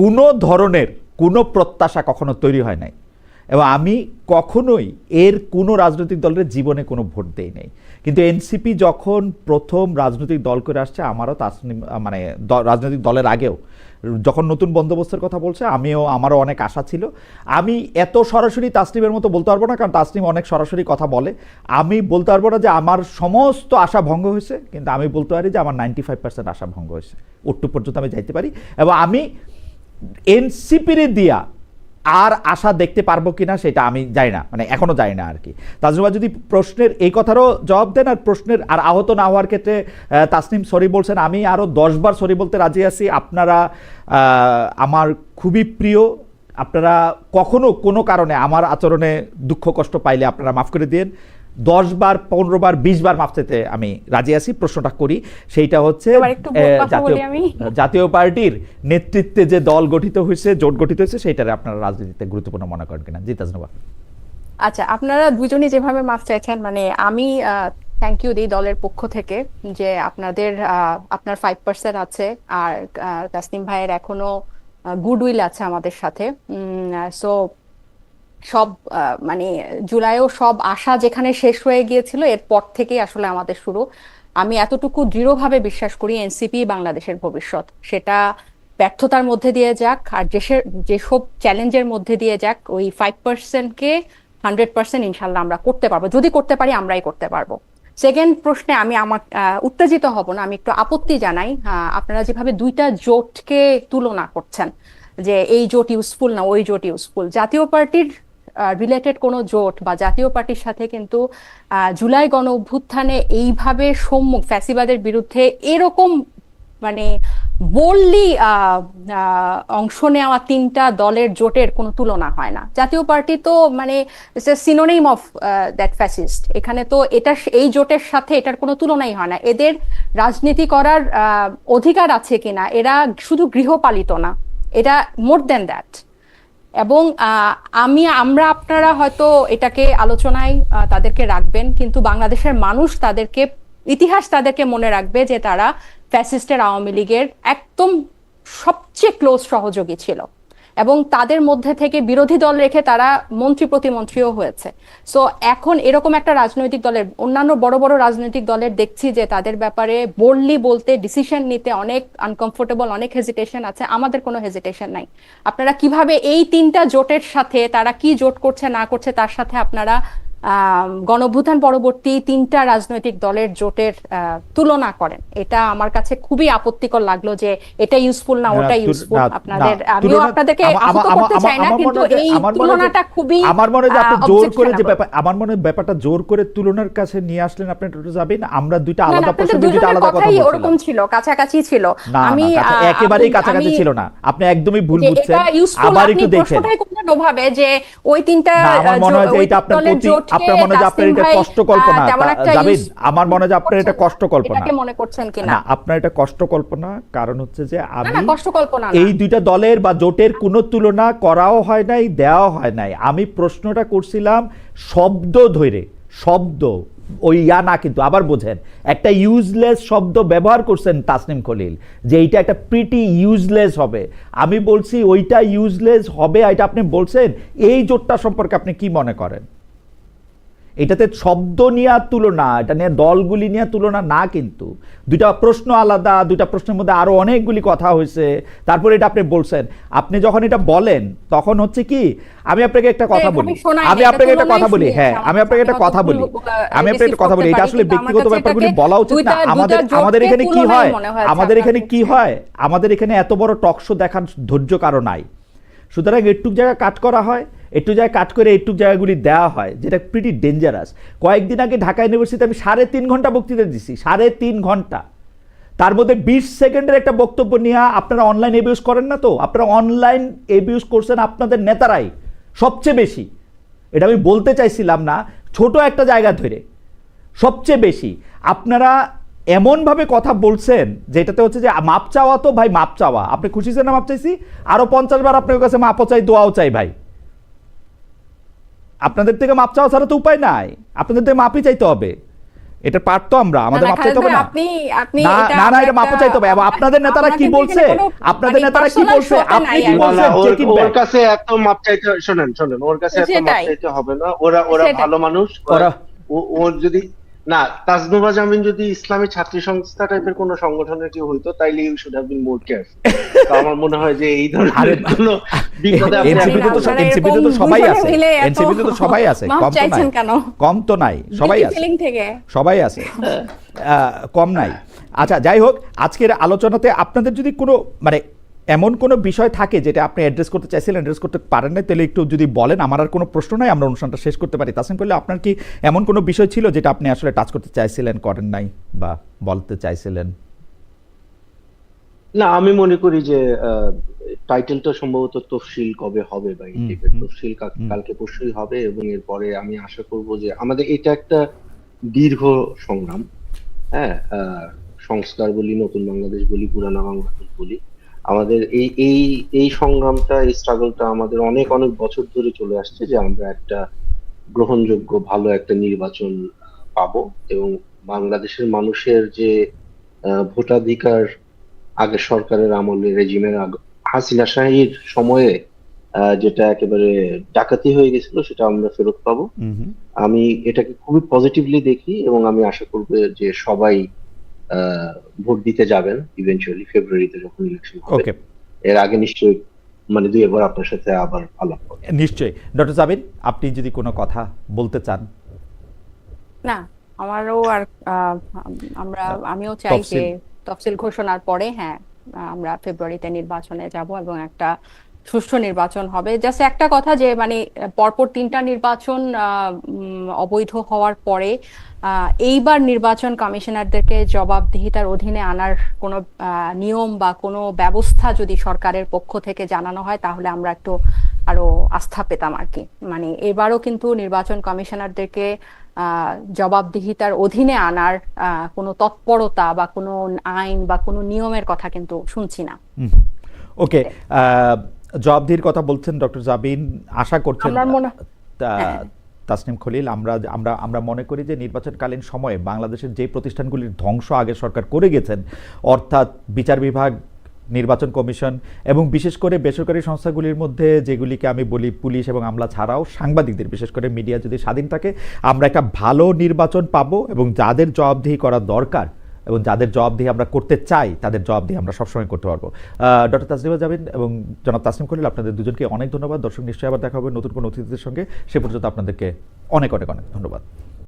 কোনো ধরনের কোনো প্রত্যাশা কখনো তৈরি হয় নাই। এবং আমি কখনোই এর কোনো রাজনৈতিক দলের জীবনে কোনো ভোট দেই নাই। কিন্তু এনসিপি যখন প্রথম রাজনৈতিক দল করে আসছে, আমারও তাসনিম মানে রাজনৈতিক দলের আগেও যখন নতুন বন্দোবস্তের কথা বলছে, আমারও অনেক আশা ছিল। আমি এত সরাসরি তাসনিমের মতো বলতে পারবো না, কারণ তাসনিম অনেক সরাসরি কথা বলে। আমি বলতে পারবো না যে আমার সমস্ত আশা ভঙ্গ হয়েছে, কিন্তু আমি বলতে পারি যে আমার 95% আশা ভঙ্গ হয়েছে, ওটুকু পর্যন্ত আমি যাইতে পারি। এবং আমি এনসিপির দিয়া আর আশা দেখতে পারবো কিনা সেটা আমি জানি না, মানে এখনো জানি না আর কি। তাজরুবা যদি প্রশ্নের এই কথারও জবাব দেন, আর প্রশ্নের আর আহত না হওয়ার ক্ষেত্রে তাসনিম সরি বলছেন, আমি আরও 10 বার সরি বলতে রাজি আছি। আপনারা আমার খুবই প্রিয়, আপনারা কখনো কোনো কারণে আমার আচরণে দুঃখ কষ্ট পাইলে আপনারা মাফ করে দিন। 10 বার 15 বার 20 বার মাফ চাইতে আমি রাজি আছি। প্রশ্নটা করি, সেইটা হচ্ছে জাতীয় পার্টির নেতৃত্বে যে দল গঠিত হয়েছে, জোট গঠিত হয়েছে, সেইটারে আপনারা রাজনীতিতে গুরুত্বপূর্ণ মনে করেন কিনা? জি তাজনুবা। আচ্ছা, আপনারা দুজনই যেভাবে মাফ চাইছেন, মানে আমি থ্যাংক ইউ দিই দলের পক্ষ থেকে যে আপনার 5% আছে, আর তাসনিম ভাইয়ের এখনো গুডউইল আছে আমাদের সাথে। সো সব মানে জুলাইও সব আশা যেখানে শেষ হয়ে গিয়েছিল, এরপর থেকেই আসলে আমাদের শুরু। আমি এতটুকু দৃঢ়ভাবে বিশ্বাস করি এনসিপি বাংলাদেশের ভবিষ্যৎ, সেটা ব্যর্থতার মধ্যে দিয়ে যাক আর যেসব চ্যালেঞ্জের মধ্যে দিয়ে যাক, ওই 5%কে 100% ইনশাল্লাহ আমরা করতে পারবো। যদি করতে পারি, আমরাই করতে পারবো। সেকেন্ড প্রশ্নে আমি আমার উত্তেজিত হব না, আমি একটু আপত্তি জানাই। আপনারা যেভাবে দুইটা জোটকে তুলনা করছেন, যে এই জোট ইউজফুল না ওই জোট ইউজফুল, জাতীয় পার্টির রিলেটেড কোনো জোট বা জাতীয় পার্টির সাথে কিন্তু জুলাই গণ অভ্যুত্থানে এইভাবে ফ্যাসিবাদের বিরুদ্ধে এরকম মানে বোল্ডলি অংশ নেওয়া 3টা দলের জোটের কোনো তুলনা হয় না। জাতীয় পার্টি তো মানে সিনোনিম অফ দ্যাট ফ্যাসিস্ট। এখানে তো এই জোটের সাথে এটার কোনো তুলনাই হয় না। এদের রাজনীতি করার অধিকার আছে কিনা, এরা শুধু গৃহপালিত না, এটা মোর দ্যান দ্যাট। এবং আপনারা হয়তো এটাকে আলোচনায় তাদেরকে রাখবেন, কিন্তু বাংলাদেশের মানুষ ইতিহাস তাদেরকে মনে রাখবে যে তারা ফ্যাসিস্টের আওয়ামী লীগের একদম সবচেয়ে ক্লোজ সহযোগী ছিল, এবং তাদের মধ্যে থেকে বিরোধী দল রেখে তারা মন্ত্রী প্রতিমন্ত্রীও হয়েছে। সো এখন এরকম একটা রাজনৈতিক দলের, অন্যান্য বড় বড় রাজনৈতিক দলের দেখছি যে তাদের ব্যাপারে বোল্ডলি বলতে, ডিসিশন নিতে অনেক আনকমফোর্টেবল, অনেক হেজিটেশন আছে। আমাদের কোনো হেজিটেশন নাই। আপনারা কিভাবে এই 3টা জোটের সাথে, তারা কি জোট করছে না করছে তার সাথে আপনারা গণঅভ্যুত্থান পরবর্তী 3টা রাজনৈতিক দলের জোটের তুলনা করেন, এটা আমার কাছে খুবই আপত্তিকর লাগলো। যে এটা ইউজফুল না ওটা ইউজফুল, আপনাদের আমিও আপনাদেরকে আহত করতে চাই না, কিন্তু এই তুলনাটা খুবই আমার মনে হয় আপনি জোর করে যে ব্যাপার, আমার মনে হয় ব্যাপারটা জোর করে তুলনার কাছে নিয়ে আসলেন। আপনি একটু যাবেন, আমরা দুইটা আলাদা প্রশ্ন, দুইটা আলাদা কথা বলছিলাম। ওরকম ছিল, কাছাকাছি ছিল। আমি একেবারেই কাছাকাছি ছিল না, আপনি একদমই ভুল বুঝছেন। আবার একটু দেখেন ভাবে যে ওই 3টা আমার মনে হয় যে এটা আপনার প্রতি, আপনার মনে হয় যে আপনার এটা কষ্ট কল্পনা যাবেন, আমার মনে হয় যে আপনার এটা কষ্ট কল্পনা, এটাকে মনে করছেন কিনা না আপনার এটা কষ্ট কল্পনা। কারণ হচ্ছে যে আমি কষ্ট কল্পনা না, এই দুইটা দলের বা জোটের কোনো তুলনা করাও হয় নাই, দেওয়া হয় নাই। আমি প্রশ্নটা করছিলাম শব্দ ধরে, শব্দ ওই না, কিন্তু আবার বোঝেন একটা ইউজলেস শব্দ ব্যবহার করছেন তাসনিম খলিল, যে এইটা একটা প্রিটি ইউজলেস হবে। আমি বলছি ওইটা ইউজলেস হবে, এটা আপনি বলছেন। এই জোটটা সম্পর্কে আপনি কি মনে করেন? এটাতে শব্দ নিয়ে তুলনা, এটা নিয়ে দলগুলি নিয়ে তুলনা না, কিন্তু দুইটা প্রশ্ন আলাদা। দুইটা প্রশ্নের মধ্যে আরো অনেকগুলি কথা হয়েছে, তারপরে এটা আপনি বলছেন। আপনি যখন এটা বলেন তখন হচ্ছে কি, আমি আপনাকে একটা কথা বলি, আমি আপনাকে একটা কথা বলি, হ্যাঁ আমি আপনাকে একটা কথা বলি, আমি আপনাকে একটা কথা বলি। এটা আসলে ব্যক্তিগত ব্যাপারগুলি বলা উচিত না। আমাদের এখানে কি হয়, আমাদের এখানে কি হয়, আমাদের এখানে এত বড় টক শো দেখার ধৈর্য কারো নাই। সুতরাং একটু জায়গা কাট করা হয়, একটু জায়গায় কাট করে একটু জায়গাগুলি দেওয়া হয়, যেটা প্রিটি ডেঞ্জারাস। কয়েকদিন আগে ঢাকা ইউনিভার্সিটিতে আমি 3.5 ঘন্টা বক্তৃতা দিচ্ছি, 3.5 ঘন্টা। তার মধ্যে 20 সেকেন্ডের একটা বক্তব্য নিয়ে আপনারা অনলাইন এবিউজ করেন না তো? আপনারা অনলাইন এবিউজ করছেন আপনাদের নেতারাই সবচেয়ে বেশি। এটা আমি বলতে চাইছিলাম না, ছোট একটা জায়গা ধরে সবচেয়ে বেশি আপনারা এমনভাবে কথা বলছেন, যেটাতে হচ্ছে যে মাপ চাওয়া, তো ভাই মাপ চাওয়া, আপনি খুশি না? মাপ চাইছি আরো 50 বার আপনার কাছে মাপও চাই, দোয়াও চাই ভাই। আপনাদের থেকে মাপ চাওয়া ছাড়া তো উপায় নাই, আপনাদের থেকে মাপই চাইতে হবে। এটা পারত আমরা, না আমাদের না মাপ খালেদ চাইতে হবে ভাই, না। আপনি আপনি না এটা না না, আমরা এটা মাপ একটা চাইতে হবে। এবং আপনাদের নেতারা আমরা কি কিন্তু বলছে, এখানে কোনো আপনাদের মানে নেতারা কি পার্সোনাল বলছে, শোতে আপনি নাই কি আর কি। বলছেন, না, ওর টেকিং ওর ব্যাক। কাছে এত মাপ চাইতে, শোনেন শোনেন, ওর কাছে এত মাপ সেটাই চাইতে হবে না। ওরা ওরা সেটাই ভালো মানুষ। ওরা ওর যদি না, তাজনুভা জামিন যদি ইসলামী ছাত্রী সংস্থা টাইপের কোনো সংগঠনের কেউ হইতো, তাইলে you should have been more careful. তো আমার মনে হয় যে এই আরে ধরনের কোনো বিপদে আপনি জানি এনসিপিতে না, তো আপনারা এনসিপিতে তো এরকম সবাই দুইজনে আছে, মিলে এত এনসিপিতে তো সবাই আছে, মাপ কম তো নাই, চাইছেন কেন? কম তো নাই, সবাই গিল্টি আছে, ফিলিং থেকে সবাই আছে, কম নাই। আচ্ছা যাই হোক, আজকের আলোচনাতে আপনাদের যদি কোনো মানে এমন কোনো বিষয় থাকে যেটা আপনি অ্যাড্রেস করতে চাইছিলেন, অ্যাড্রেস করতে পারেন না, তাহলে একটু যদি বলেন। আমার আর কোনো প্রশ্ন নাই, আমরা অনুষ্ঠানটা শেষ করতে পারি। তাসনিম করলে আপনার কি এমন কোনো বিষয় ছিল যেটা আপনি আসলে টাচ করতে চাইছিলেন, করেন নাই, বা বলতে চাইছিলেন? না, আমি মনে করি যে টাইটেলটা সম্ভবত তফসিল কবে হবে, বা এই হুম, টাইপের হুম, তফসিল হুম, কালকে পরশুই হবে, এবং এরপরে আমি আশা করব যে আমাদের এটা একটা দীর্ঘ সংগ্রাম। হ্যাঁ, সংস্কার বলি, নতুন বাংলাদেশ বলি, পুরানা বাংলাদেশ বলি, আমাদের এই এই এই সংগ্রামটা, এই স্ট্রাগলটা আমাদের অনেক অনেক বছর ধরে চলে আসছে, যে আমরা একটা গ্রহণযোগ্য ভালো একটা নির্বাচন পাবো, এবং বাংলাদেশের মানুষের যে ভোটাধিকার আগের সরকারের আমলে, রেজিমের হাসিনা শাহীর সময়ে যেটা একেবারে ডাকাতি হয়ে গেছিল, সেটা আমরা ফেরত পাবো। হুম, হুম। আমি এটাকে খুবই পজিটিভলি দেখি, এবং আমি আশা করব যে সবাই ভোট দিতে যাবেন ইভেনচুয়ালি ফেব্রুয়ারিতে যখন ইলেকশন হবে। ওকে, এর আগে নিশ্চয়ই মানে দুই একবার আপনার সাথে আবার আলাপ হবে। নিশ্চয়ই। ডক্টর জাবির, আপনি যদি কোনো কথা বলতে চান। না, আমারও আর আহ, আমিও চাই যে তফসিল তফসিল ঘোষণার পরে হ্যাঁ আমরা ফেব্রুয়ারিতে নির্বাচনে যাব এবং একটা সুষ্ঠু নির্বাচন হবে। জাস্ট একটা কথা যে মানে পরপর তিনটা নির্বাচন অবৈধ হওয়ার পরে এইবার নির্বাচন কমিশনারদেরকে জবাবদিহিতার অধীনে আনার কোনো নিয়ম বা কোনো ব্যবস্থা যদি সরকারের পক্ষ থেকে জানানো হয়, তাহলে আমরা একটু আরো আস্থা পেতাম আর কি। মানে এবারও কিন্তু নির্বাচন কমিশনারদেরকে জবাবদিহিতার অধীনে আনার কোনো তৎপরতা বা কোনো আইন বা কোনো নিয়মের কথা কিন্তু শুনছি না। ওকে, জবাবদিহির কথা বলছেন ডক্টর জাবিন, আশা করছেন। আমার মনে হ্যাঁ তাসনিম খলিল, আমরা আমরা আমরা মনে করি যে নির্বাচনকালীন সময়ে বাংলাদেশের যে প্রতিষ্ঠানগুলির ধ্বংস আগে সরকার করে গেছেন, অর্থাৎ বিচার বিভাগ, নির্বাচন কমিশন, এবং বিশেষ করে বেসরকারি সংস্থাগুলির মধ্যে যেগুলিকে আমি বলি পুলিশ এবং আমলা ছাড়াও সাংবাদিকদের, বিশেষ করে মিডিয়া যদি স্বাধীন থাকে, আমরা একটা ভালো নির্বাচন পাবো। এবং যাদের জবাবদিহি করা দরকার এবং যাদের জবাবদিহি আমরা করতে চাই, তাদের জবাবদিহি আমরা সবসময় করতে পারবো। ডক্টর তাসনিমা জাবিন এবং জনাব তাসনিম খলিল, আপনাদের দুজনকে অনেক ধন্যবাদ। দর্শক নিশ্চয়ই আবার দেখা হবে নতুন কোনো অতিথিদের সঙ্গে। সে পর্যন্ত আপনাদেরকে অনেক অনেক অনেক ধন্যবাদ।